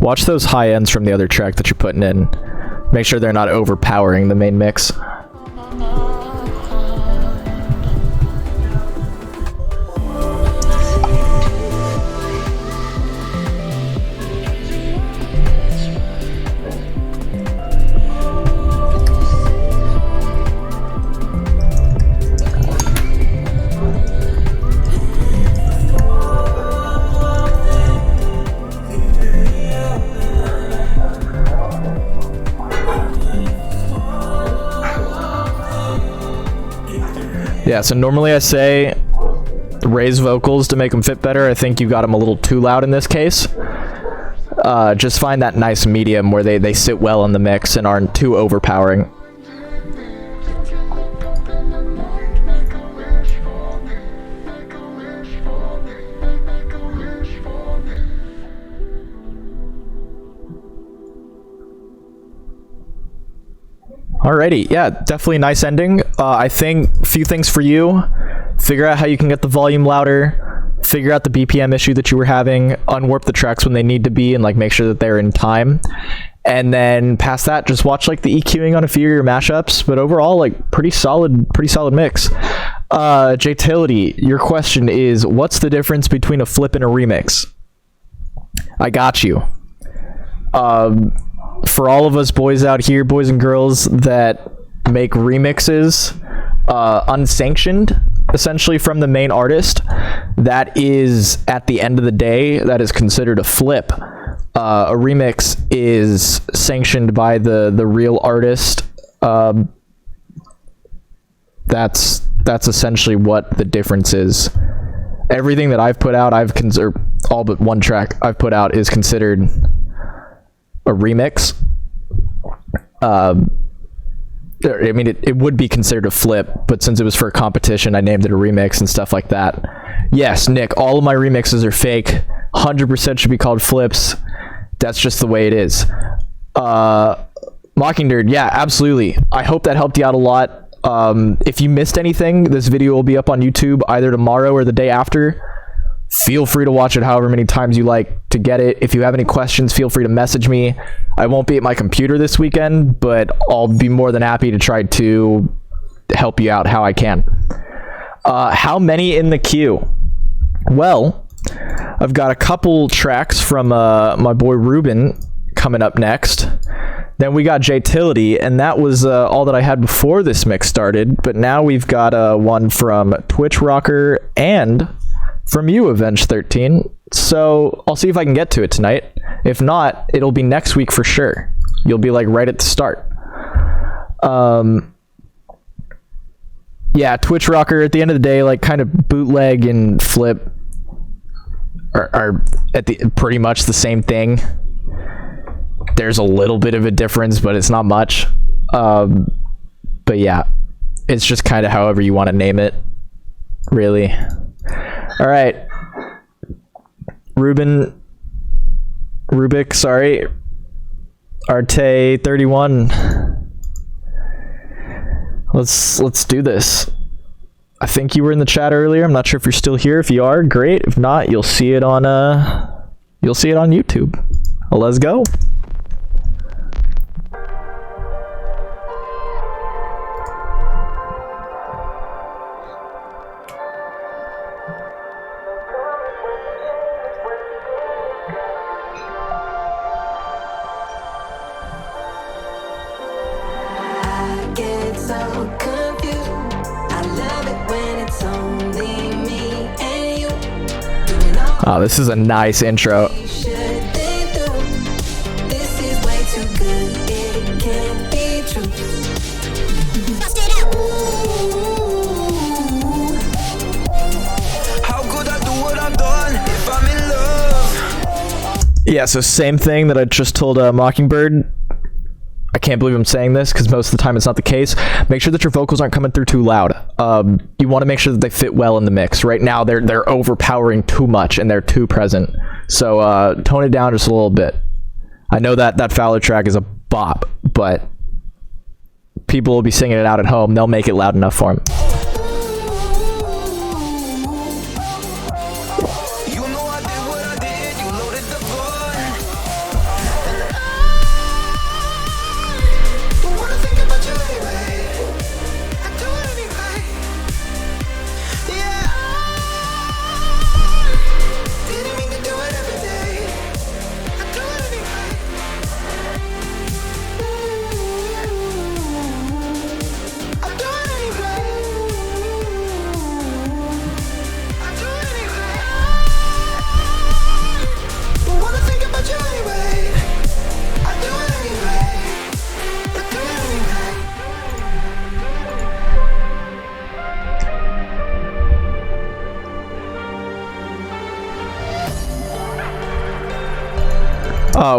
Watch those high ends from the other track that you're putting in. Make sure they're not overpowering the main mix. Yeah, so normally I say raise vocals to make them fit better. I think you got them a little too loud in this case. Just find that nice medium where they sit well in the mix and aren't too overpowering. Alrighty, yeah, definitely a nice ending. I think a few things for you. Figure out how you can get the volume louder. Figure out the BPM issue that you were having. Unwarp the tracks when they need to be and like make sure that they're in time. And then past that, just watch like the EQing on a few of your mashups. But overall, like pretty solid mix. Jtility, your question is, what's the difference between a flip and a remix? I got you. For all of us boys out here, boys and girls that make remixes unsanctioned, essentially from the main artist, that is, at the end of the day, that is considered a flip. A remix is sanctioned by the real artist. That's essentially what the difference is. Everything that I've put out, all but one track I've put out is considered a remix. I mean, it would be considered a flip, but since it was for a competition, I named it a remix and stuff like that. Yes, Nick, all of my remixes are fake. 100% should be called flips. That's just the way it is. Mockingbird, yeah, absolutely. I hope that helped you out a lot. If you missed anything, this video will be up on YouTube either tomorrow or the day after. Feel free to watch it however many times you like to get it. If you have any questions, feel free to message me. I won't be at my computer this weekend, but I'll be more than happy to try to help you out how I can. How many in the queue? Well, I've got a couple tracks from my boy Ruben coming up next. Then we got Jtility, and that was all that I had before this mix started. But now we've got one from Twitch Rocker and from you, Avenged 13. So I'll see if I can get to it tonight. If not, it'll be next week for sure. You'll be like right at the start. Yeah, Twitch Rocker, at the end of the day, like kind of bootleg and flip are at the pretty much the same thing. There's a little bit of a difference, but it's not much. But yeah, it's just kind of however you want to name it, really. All right, Rubik, sorry, Arte 31. Let's do this. I think you were in the chat earlier. I'm not sure if you're still here. If you are, great. If not, you'll see it on YouTube. Let's go. Oh, this is a nice intro. Yeah, so same thing that I just told Mockingbird. I can't believe I'm saying this because most of the time it's not the case. Make sure that your vocals aren't coming through too loud. You want to make sure that they fit well in the mix. Right now, they're overpowering too much and they're too present. So tone it down just a little bit. I know that Fowler track is a bop, but people will be singing it out at home. They'll make it loud enough for them.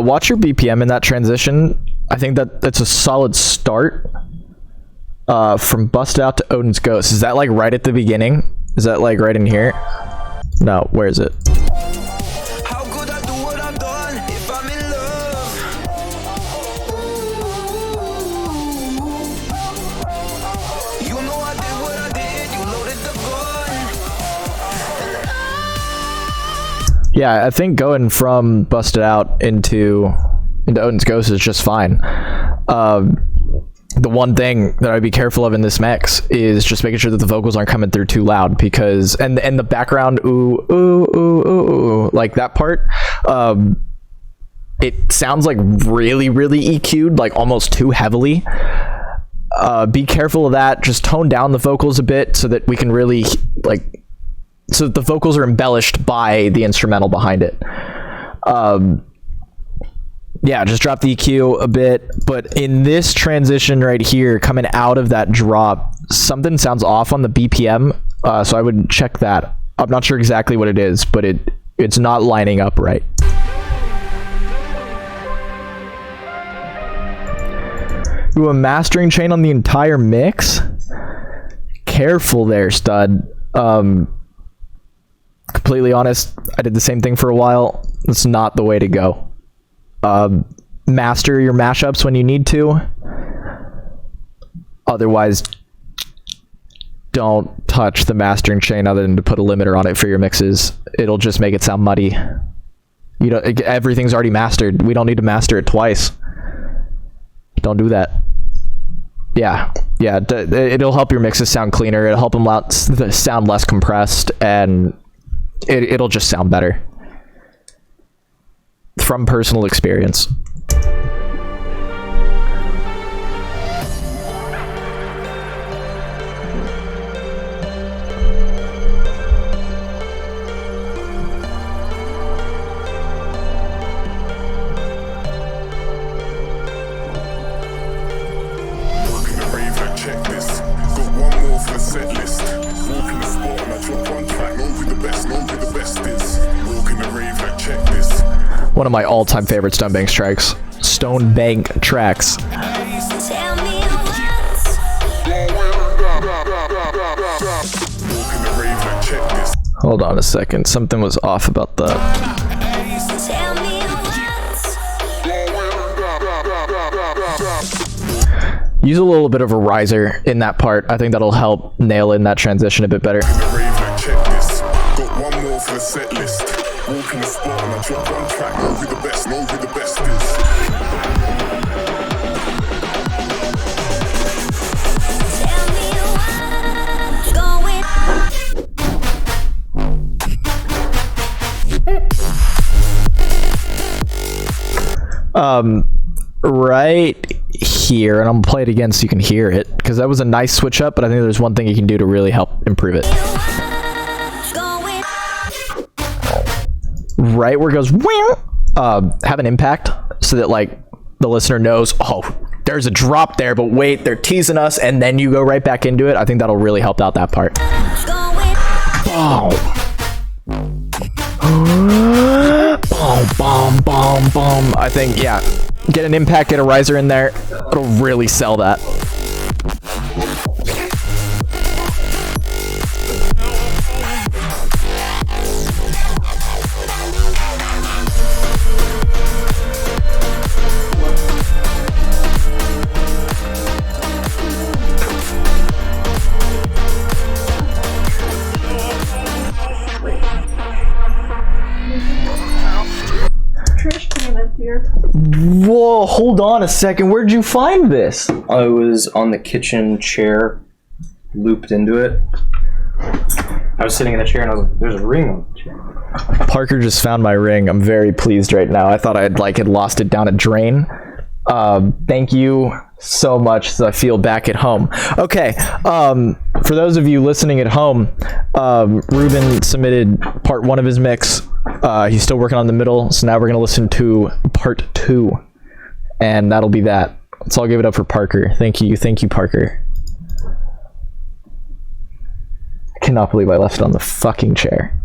Watch your BPM in that transition. I think that's a solid start. From Busted Out to Odin's Ghost. Is that like right at the beginning? Is that like right in here? No, where is it? How could I do what I've done if I'm in love? You know I did what I did. You loaded the gun. Yeah, I think going from Busted Out into Odin's Ghost is just fine. The one thing that I'd be careful of in this mix is just making sure that the vocals aren't coming through too loud, because and the background ooh ooh ooh ooh like that part, it sounds like really EQ'd, like almost too heavily. Be careful of that. Just tone down the vocals a bit so that we can really so that the vocals are embellished by the instrumental behind it. Yeah, just drop the EQ a bit. But in this transition right here, coming out of that drop, something sounds off on the BPM. So I would check that. I'm not sure exactly what it is, but it's not lining up right. Ooh, a mastering chain on the entire mix? Careful there, stud. Completely honest, I did the same thing for a while. It's not the way to go. Master your mashups when you need to. Otherwise, don't touch the mastering chain other than to put a limiter on it for your mixes. It'll just make it sound muddy. You know, everything's already mastered. We don't need to master it twice. Don't do that. Yeah, it'll help your mixes sound cleaner. It'll help them sound less compressed, and it'll just sound better. From personal experience. set list. Walk in the spot and I drop one track. Know who the best, know who the best is. Walk in the rave like check this. One of my all-time favorite Stone Bank tracks. Stone Bank tracks. Tell me once. Walk in the rave like check this. Hold on a second. Something was off about the... Tell me once. Use a little bit of a riser in that part. I think that'll help nail in that transition a bit better. Walk in the rave like check this. Got one more for the set list. Walk in the spot and I drop one track. Know who the best, know who the best is. Tell me what's going Right here, and I'm gonna play it again so you can hear it, because that was a nice switch up, but I think there's one thing you can do to really help improve it. going Right where it goes, have an impact so that like the listener knows, oh, there's a drop there, but wait, they're teasing us, and then you go right back into it. I think that'll really help out that part. Boom, boom, boom. I think, yeah, get an impact, get a riser in there. It'll really sell that. Whoa, hold on a second. Where'd you find this? I was on the kitchen chair, looped into it. I was sitting in a chair and I was like, there's a ring on the chair. Parker just found my ring. I'm very pleased right now. I thought I had lost it down a drain. Thank you so much, so I feel back at home. Okay, for those of you listening at home, Ruben submitted part 1 of his mix. He's still working on the middle, so now we're going to listen to part 2. And that'll be that. Let's all give it up for Parker. Thank you, Parker. I cannot believe I left it on the fucking chair.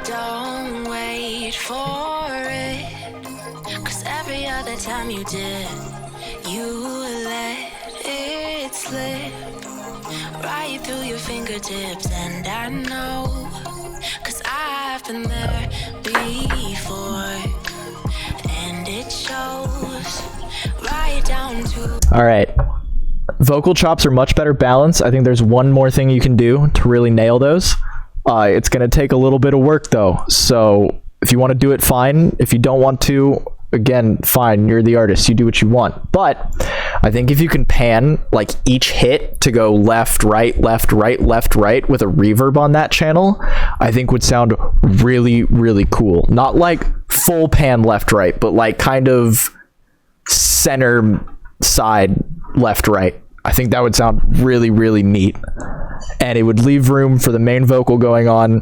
Don't wait for it, 'cause every other time you did, you let it slip right through your fingertips. And I know, 'cause I've been there before, and it shows right down to... All right. Vocal chops are much better balanced. I think there's one more thing you can do to really nail those. It's going to take a little bit of work though. So if you want to do it, fine. If you don't want to, again, fine. You're the artist. You do what you want. But I think if you can pan like each hit to go left, right, left, right, left, right with a reverb on that channel, I think would sound really, really cool. Not like full pan left, right, but like kind of center side left, right. I think that would sound really, really neat. And it would leave room for the main vocal going on,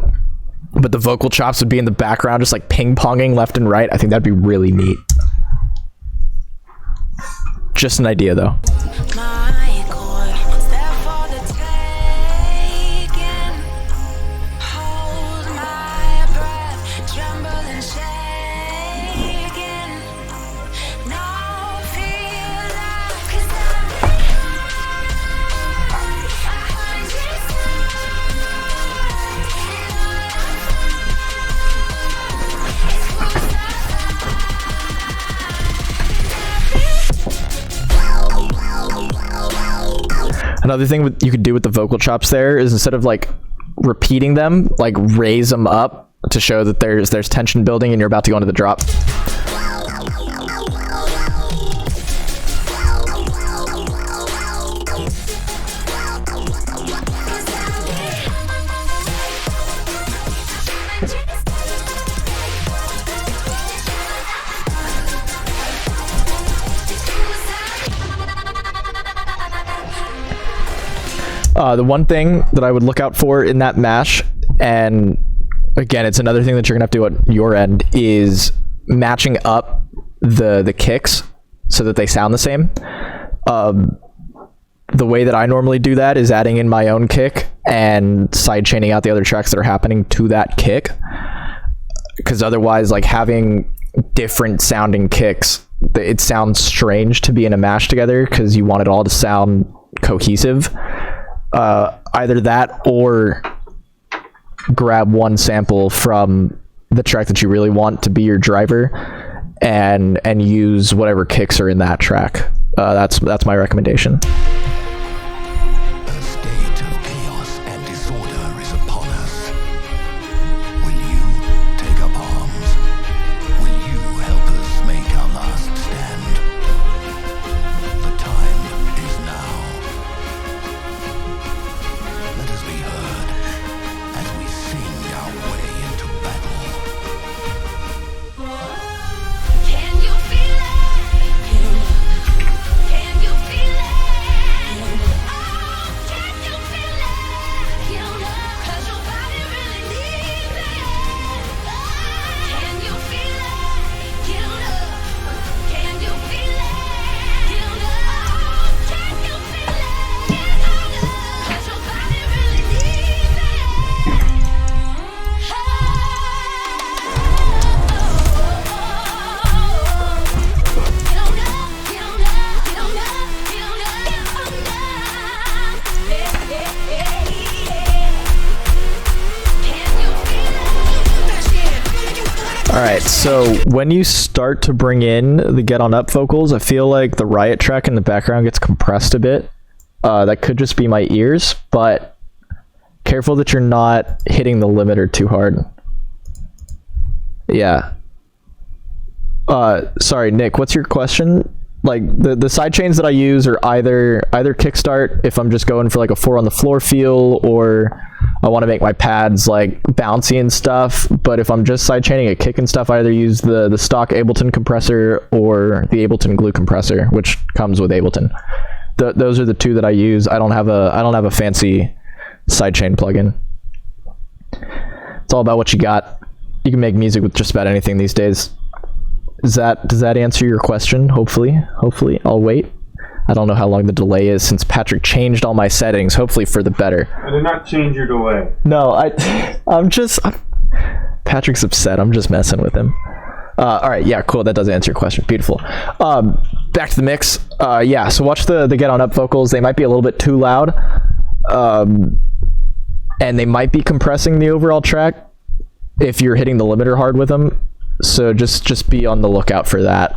but the vocal chops would be in the background, just like ping-ponging left and right. I think that'd be really neat. Just an idea, though. My chord is there for the taking. Hold my breath, tremble and shaking. No fear left, 'cause Another thing you could do with the vocal chops there is, instead of like repeating them, like raise them up to show that there's tension building and you're about to go into the drop. The one thing that I would look out for in that mash, and again, it's another thing that you're gonna have to do at your end, is matching up the kicks so that they sound the same. The way that I normally do that is adding in my own kick and sidechaining out the other tracks that are happening to that kick. Because otherwise, like, having different sounding kicks, it sounds strange to be in a mash together because you want it all to sound cohesive. Either that or grab one sample from the track that you really want to be your driver and use whatever kicks are in that track. That's my recommendation. A state of chaos and disorder is upon us. Will you take up arms? Will you help us make our last stand? The time is now. Let us be heard as we sing our way into battle. Can you feel it? Can you feel it? Oh, can you feel it? 'Cause your body really needs it. Can you feel it? Can you feel it? Oh, can you feel it? 'Cause your body really needs Alright, so when you start to bring in the Get On Up vocals, I feel like the Riot track in the background gets compressed a bit. That could just be my ears, but careful that you're not hitting the limiter too hard. Yeah. Sorry, Nick, what's your question? Like, the side chains that I use are either kickstart if I'm just going for like a 4 on the floor feel, or I want to make my pads like bouncy and stuff. But if I'm just side chaining a kick and stuff, I either use the stock Ableton compressor or the Ableton glue compressor, which comes with Ableton. Those are the two that I use. I don't have a fancy sidechain plugin. It's all about what you got. You can make music with just about anything these days. Does that answer your question? Hopefully. I'll wait. I don't know how long the delay is since Patrick changed all my settings, hopefully for the better. I did not change your delay. No, Patrick's upset. I'm just messing with him. All right, yeah, cool. That does answer your question. Beautiful. Back to the mix. Yeah, so watch the Get On Up vocals. They might be a little bit too loud, and they might be compressing the overall track if you're hitting the limiter hard with them. So just be on the lookout for that.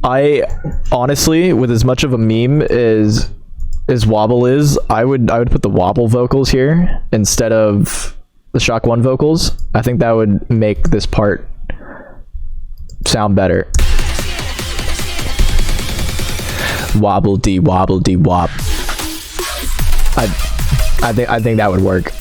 I honestly, with as much of a meme as Wobble is, I would put the Wobble vocals here instead of the Shock 1 vocals. I think that would make this part sound better. Wobble dee wop. I think that would work.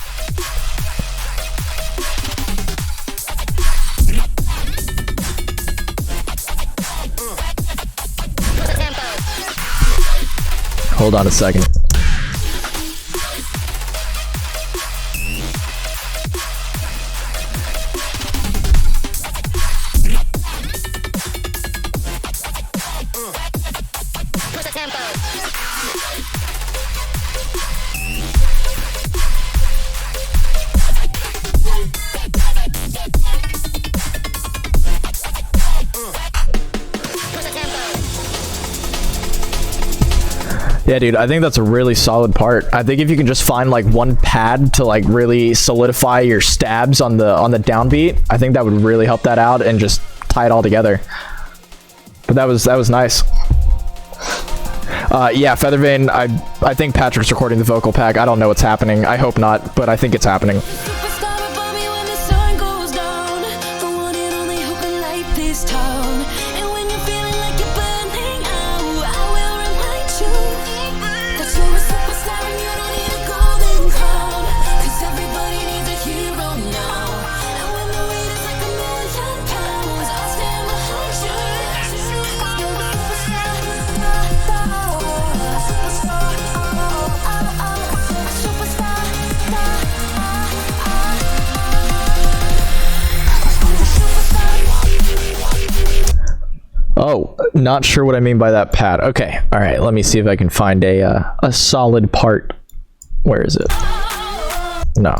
Hold on a second. Yeah, dude, I think that's a really solid part. I think if you can just find like one pad to like really solidify your stabs on the downbeat, I think that would really help that out and just tie it all together. But that was nice. Yeah, Feathervein, I think Patrick's recording the vocal pack. I don't know what's happening. I hope not, but I think it's happening. Oh, not sure what I mean by that pad. Okay, all right. Let me see if I can find a solid part. Where is it? No.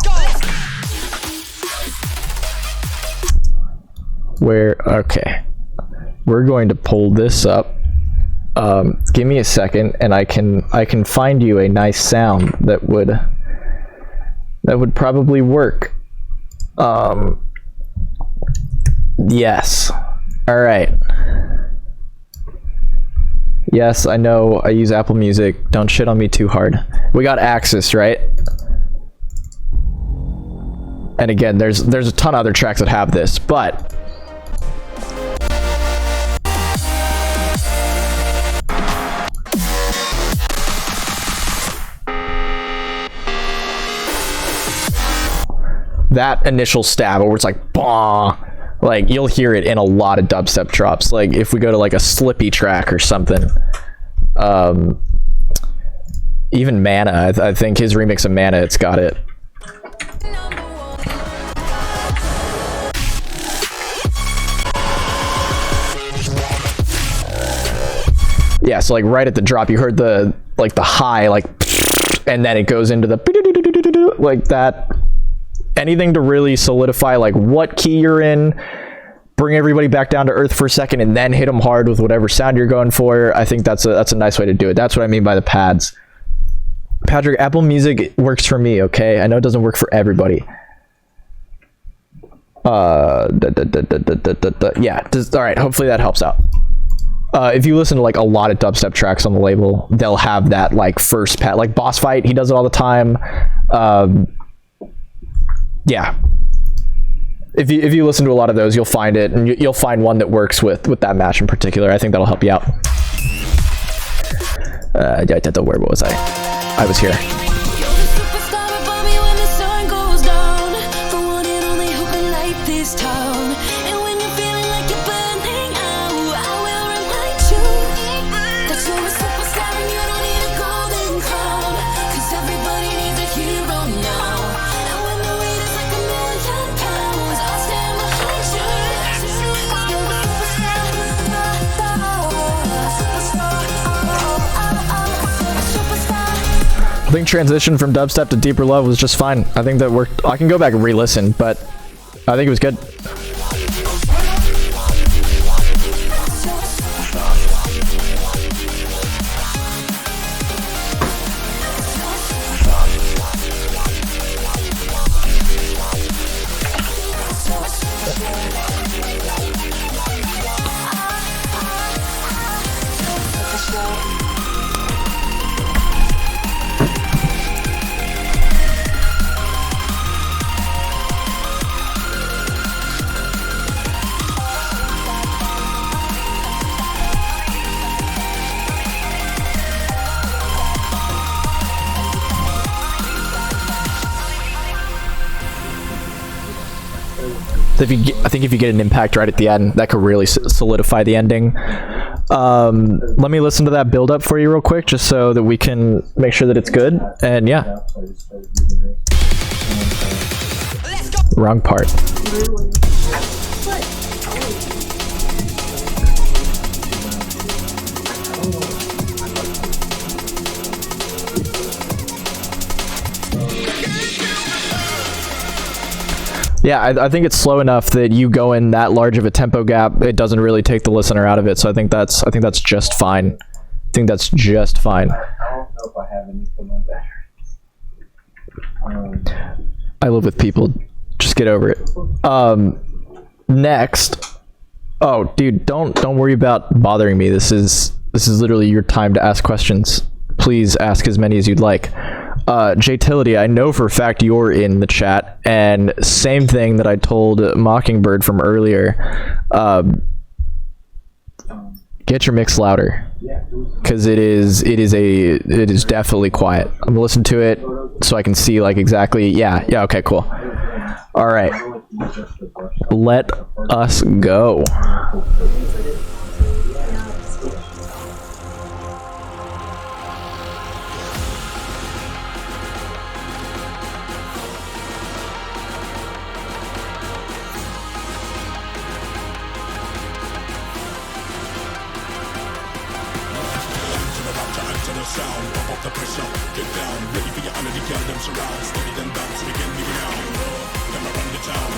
Where? Okay. We're going to pull this up. Give me a second, and I can find you a nice sound that would probably work. Yes. All right. Yes, I know I use Apple Music. Don't shit on me too hard. We got Axis, right? And again, there's a ton of other tracks that have this, but that initial stab where it's like, bah, like you'll hear it in a lot of dubstep drops. Like if we go to like a Slippy track or something, even Mana, I think his remix of Mana, it's got it. Yeah, so like right at the drop, you heard the high, like, and then it goes into the like that. Anything to really solidify like what key you're in, bring everybody back down to earth for a second, and then hit them hard with whatever sound you're going for. I think that's a nice way to do it. That's what I mean by the pads. Patrick, Apple Music works for me, okay? I know it doesn't work for everybody. Yeah, all right, hopefully that helps out. If you listen to like a lot of dubstep tracks on the label, they'll have that like first pad, like Boss Fight, he does it all the time. Yeah, if you listen to a lot of those, you'll find it, and you'll find one that works with that match in particular. I think that'll help you out. Where was I? I was here. I think transition from dubstep to Deeper Love was just fine. I think that worked. I can go back and re-listen, but I think it was good. I think if you get an impact right at the end, that could really solidify the ending. Let me listen to that build up for you real quick, just so that we can make sure that it's good. And yeah. Wrong part. Yeah, I think it's slow enough that you go in that large of a tempo gap, it doesn't really take the listener out of it. So I think that's just fine. I think that's just fine. I don't know if I have any for my batteries. I live with people. Just get over it. Next. Oh, dude, don't worry about bothering me. This is literally your time to ask questions. Please ask as many as you'd like. Jtility, I know for a fact you're in the chat, and same thing that I told Mockingbird from earlier. Get your mix louder, because it is definitely quiet. I'm gonna listen to it so I can see like exactly. Yeah. Okay, cool. All right, let us go. sound. Pump up the pressure, get down. Ready for your under the girl, them surround. Steady then bounce and again, leave it down. Then I run the town.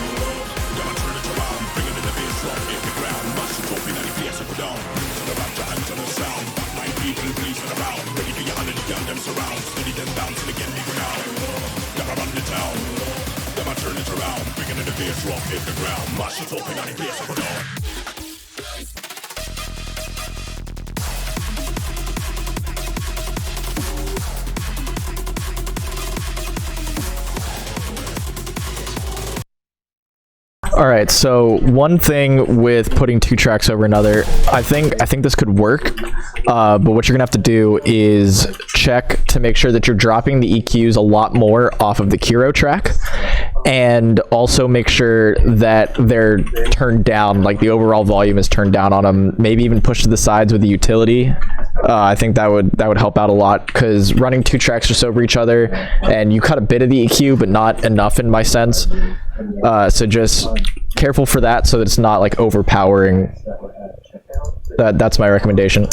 Then I turn it around. Bring it in the bass drop, hit the ground. Mash it up in any place I go down. To the back, your hands on the sound. Back my people, please turn around. Ready for your under the girl, them surround. Steady then bounce and again, leave it down. Then I run the town. Then I turn it around. Bring it in the bass drop, hit the ground. Mash it up in any place I go down. All right, so one thing with putting two tracks over another, I think this could work, but what you're gonna have to do is check to make sure that you're dropping the EQs a lot more off of the Kiro track, and also make sure that they're turned down, like the overall volume is turned down on them. Maybe even push to the sides with the utility. I think that would help out a lot, because running two tracks just over each other, and you cut a bit of the EQ, but not enough in my sense. So just careful for that, so that it's not like overpowering. That's my recommendation.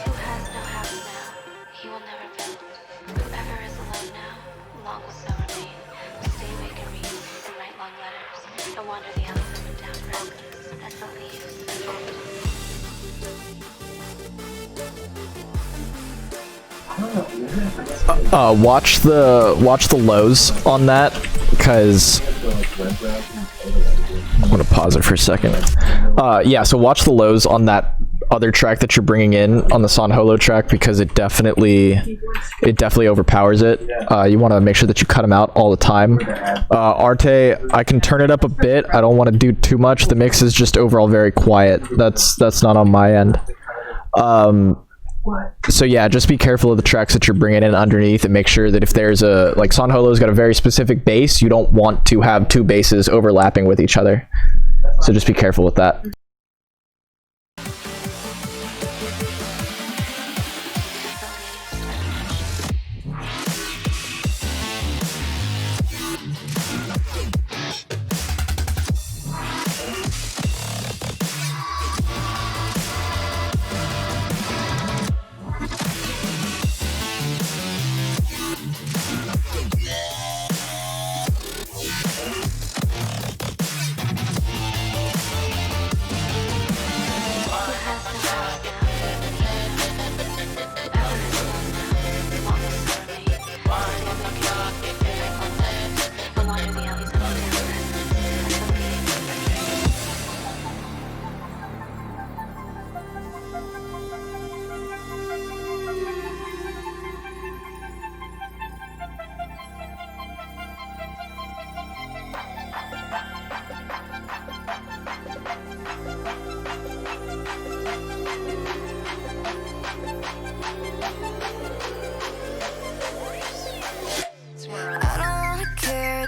Who has no house now, he will never build. Whoever is alone now, long will so remain. Stay awake and read, and write long letters, and wander the alleys up and down restless, as the leaves Watch the lows on that, because I'm gonna pause it for a second. Yeah, so watch the lows on that other track that you're bringing in on the San Holo track, because it definitely overpowers it. You want to make sure that you cut them out all the time. Arte, I can turn it up a bit. I don't want to do too much. The mix is just overall very quiet. That's not on my end. So yeah, just be careful of the tracks that you're bringing in underneath, and make sure that if there's like San Holo's got a very specific bass, you don't want to have two basses overlapping with each other. So just be careful with that.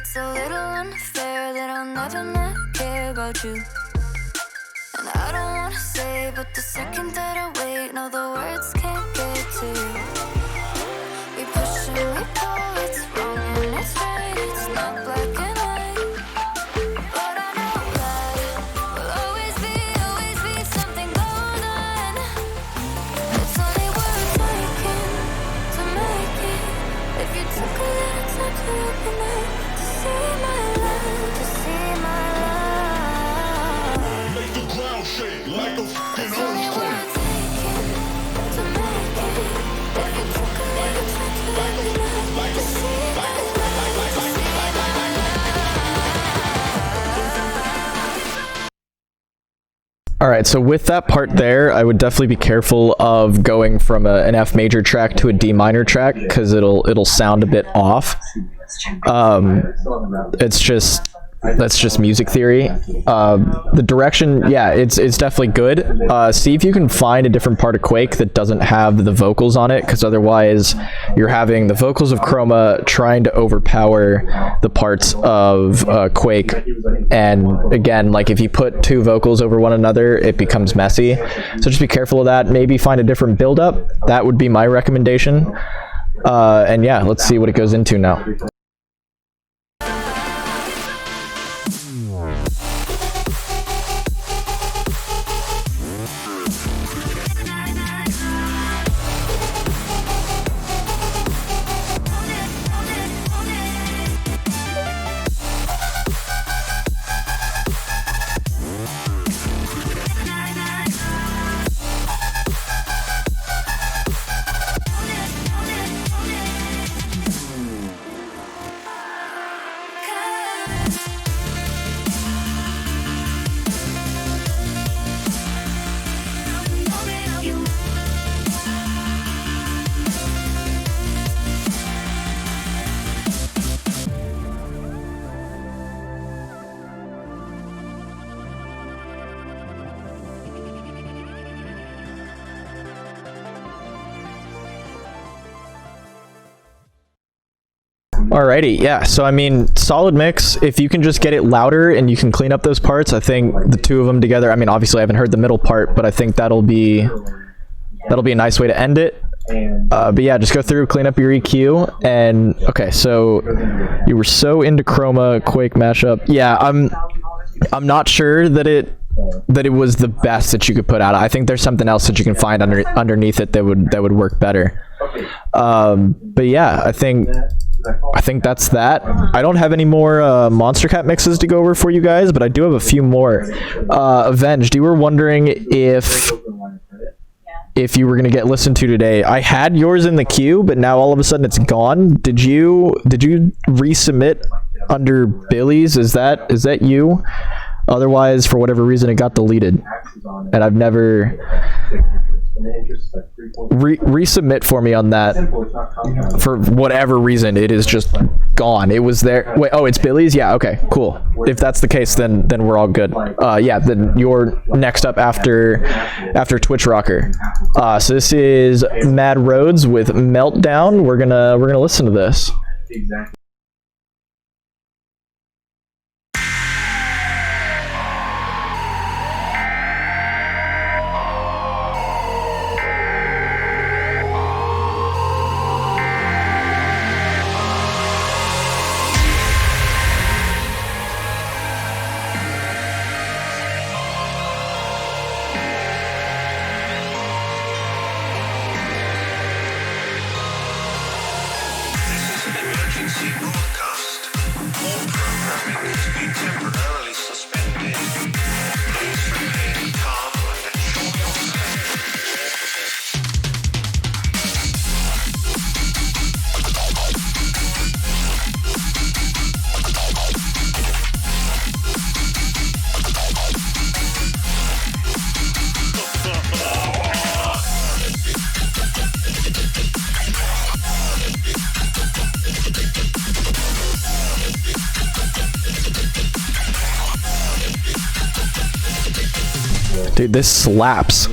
It's a little unfair that I'll never not care about you. And I don't wanna say, but the second that I wait, no, the words can't get to you. We push and we pull, it's wrong and it's right, it's not black and white. But I know that will always be something golden. It's only worth taking to make it. If you took a little time to open it, to see my love, to see my love. Make the ground shake like a fucking It's only earthquake. worth taking to make it. If you took a little time to open it, to see my love, to see my love. All right, so with that part there, I would definitely be careful of going from an F major track to a D minor track, because it'll sound a bit off. It's just that's just music theory. The direction, yeah, it's definitely good. See if you can find a different part of Quake that doesn't have the vocals on it, because otherwise you're having the vocals of Chroma trying to overpower the parts of Quake. And again, like if you put two vocals over one another, it becomes messy. So just be careful of that. Maybe find a different build-up. That would be my recommendation. And yeah, let's see what it goes into now. Alrighty, yeah, so I mean, solid mix. If you can just get it louder and you can clean up those parts, I think the two of them together, I mean, obviously I haven't heard the middle part, but I think that'll be a nice way to end it. But yeah, just go through, clean up your EQ, and okay, so you were so into Chroma Quake mashup. Yeah, I'm not sure that it was the best that you could put out. I think there's something else that you can find underneath it that would work better. But yeah, I think that's that. I don't have any more Monstercat mixes to go over for you guys, but I do have a few more. Avenged, you were wondering if you were gonna get listened to today. I had yours in the queue, but now all of a sudden it's gone. Did you resubmit under Billy's? Is that you? Otherwise, for whatever reason, it got deleted, and I've never resubmit for me on that. For whatever reason, it is just gone. It was there. Wait, oh, it's Billy's? Yeah, okay, cool. If that's the case, then we're all good. Yeah, then you're next up after Twitch Rocker. So this is MadRhodes with Meltdown. We're gonna listen to this. Exactly. Dude, this slaps.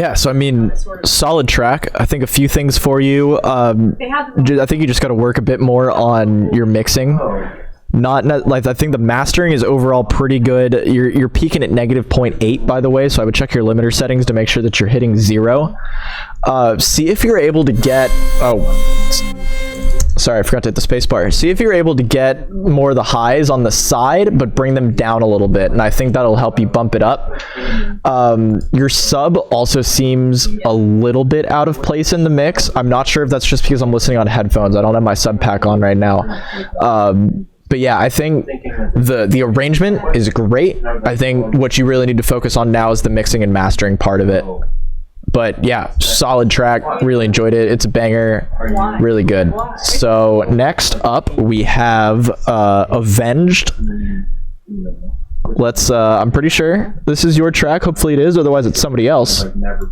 Yeah, so I mean, solid track. I think a few things for you. I think you just got to work a bit more on your mixing. Not like, I think the mastering is overall pretty good. You're peaking at negative 0.8, by the way, so I would check your limiter settings to make sure that you're hitting 0. See if you're able to get sorry, I forgot to hit the space bar. See if you're able to get more of the highs on the side, but bring them down a little bit, and I think that'll help you bump it up. Your sub also seems a little bit out of place in the mix. I'm not sure if that's just because I'm listening on headphones. I don't have my sub pack on right now. But yeah, I think the arrangement is great. I think what you really need to focus on now is the mixing and mastering part of it. But yeah, solid track. Really enjoyed it. It's a banger. Really good. So next up we have Avenged. Let's I'm pretty sure this is your track. Hopefully it is, otherwise it's somebody else,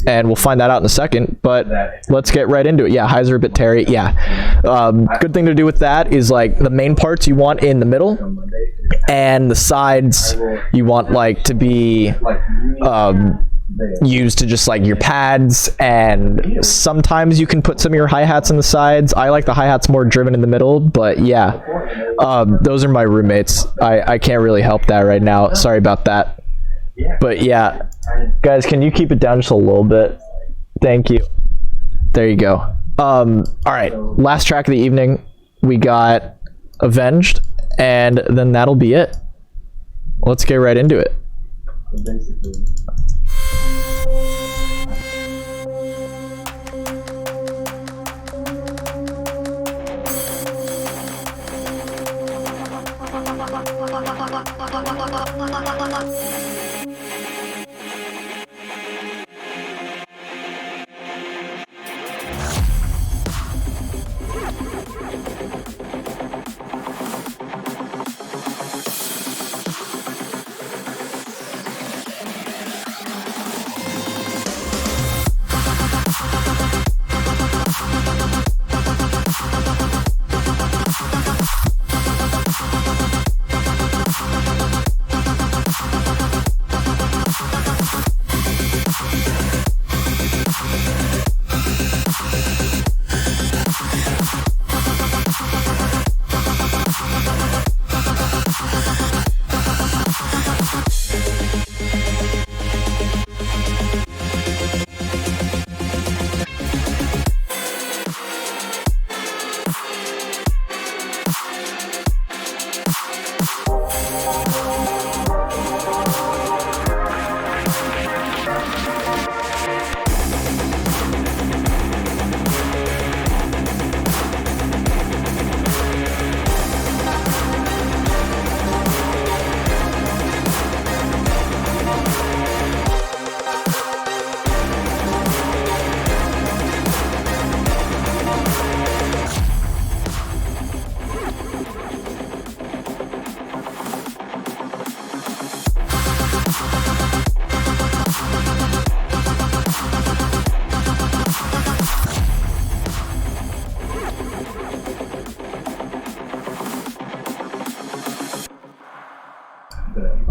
and we'll find that out in a second. But let's get right into it. Yeah, highs are a bit Terry. Yeah, good thing to do with that is like the main parts you want in the middle, and the sides you want like to be used to just like your pads, and sometimes you can put some of your hi-hats in the sides. I like the hi-hats more driven in the middle, but yeah, those are my roommates. I can't really help that right now, sorry about that. But yeah, guys, can you keep it down just a little bit? Thank you. There you go. All right, last track of the evening, we got Avenged, and then that'll be it. Let's get right into it.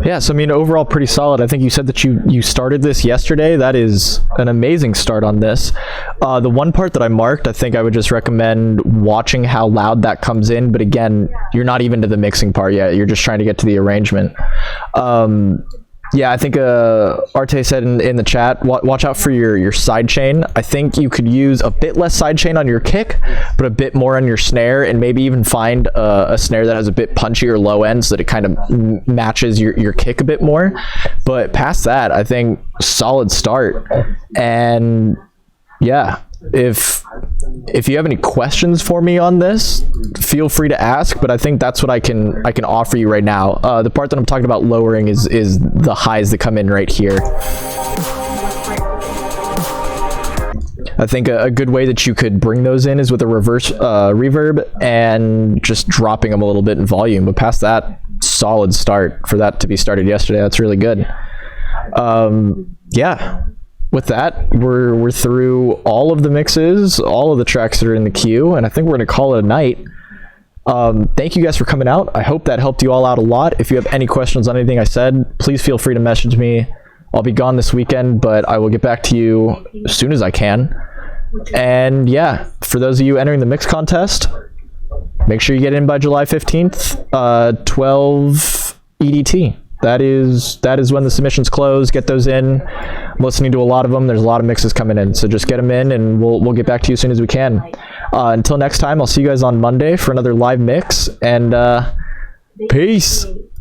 Yeah, so I mean, overall pretty solid. I think you said that you started this yesterday. That is an amazing start on this. The one part that I marked, I think I would just recommend watching how loud that comes in. But again, you're not even to the mixing part yet. You're just trying to get to the arrangement. Yeah, I think Arte said in the chat, watch out for your side chain. I think you could use a bit less side chain on your kick, but a bit more on your snare, and maybe even find a snare that has a bit punchier low end so that it kind of matches your kick a bit more. But past that, I think solid start. And yeah, if you have any questions for me on this, feel free to ask, but I think that's what I can offer you right now. The part that I'm talking about lowering is the highs that come in right here. I think a good way that you could bring those in is with a reverse reverb and just dropping them a little bit in volume. But past that, solid start for that to be started yesterday. That's really good. Yeah. With that, we're through all of the mixes, all of the tracks that are in the queue, and I think we're going to call it a night. Thank you guys for coming out. I hope that helped you all out a lot. If you have any questions on anything I said, please feel free to message me. I'll be gone this weekend, but I will get back to you as soon as I can. And yeah, for those of you entering the mix contest, make sure you get in by July 15th, 12 EDT. That is when the submissions close. Get those in. I'm listening to a lot of them. There's a lot of mixes coming in, so just get them in, and we'll get back to you as soon as we can. Until next time, I'll see you guys on Monday for another live mix, and peace.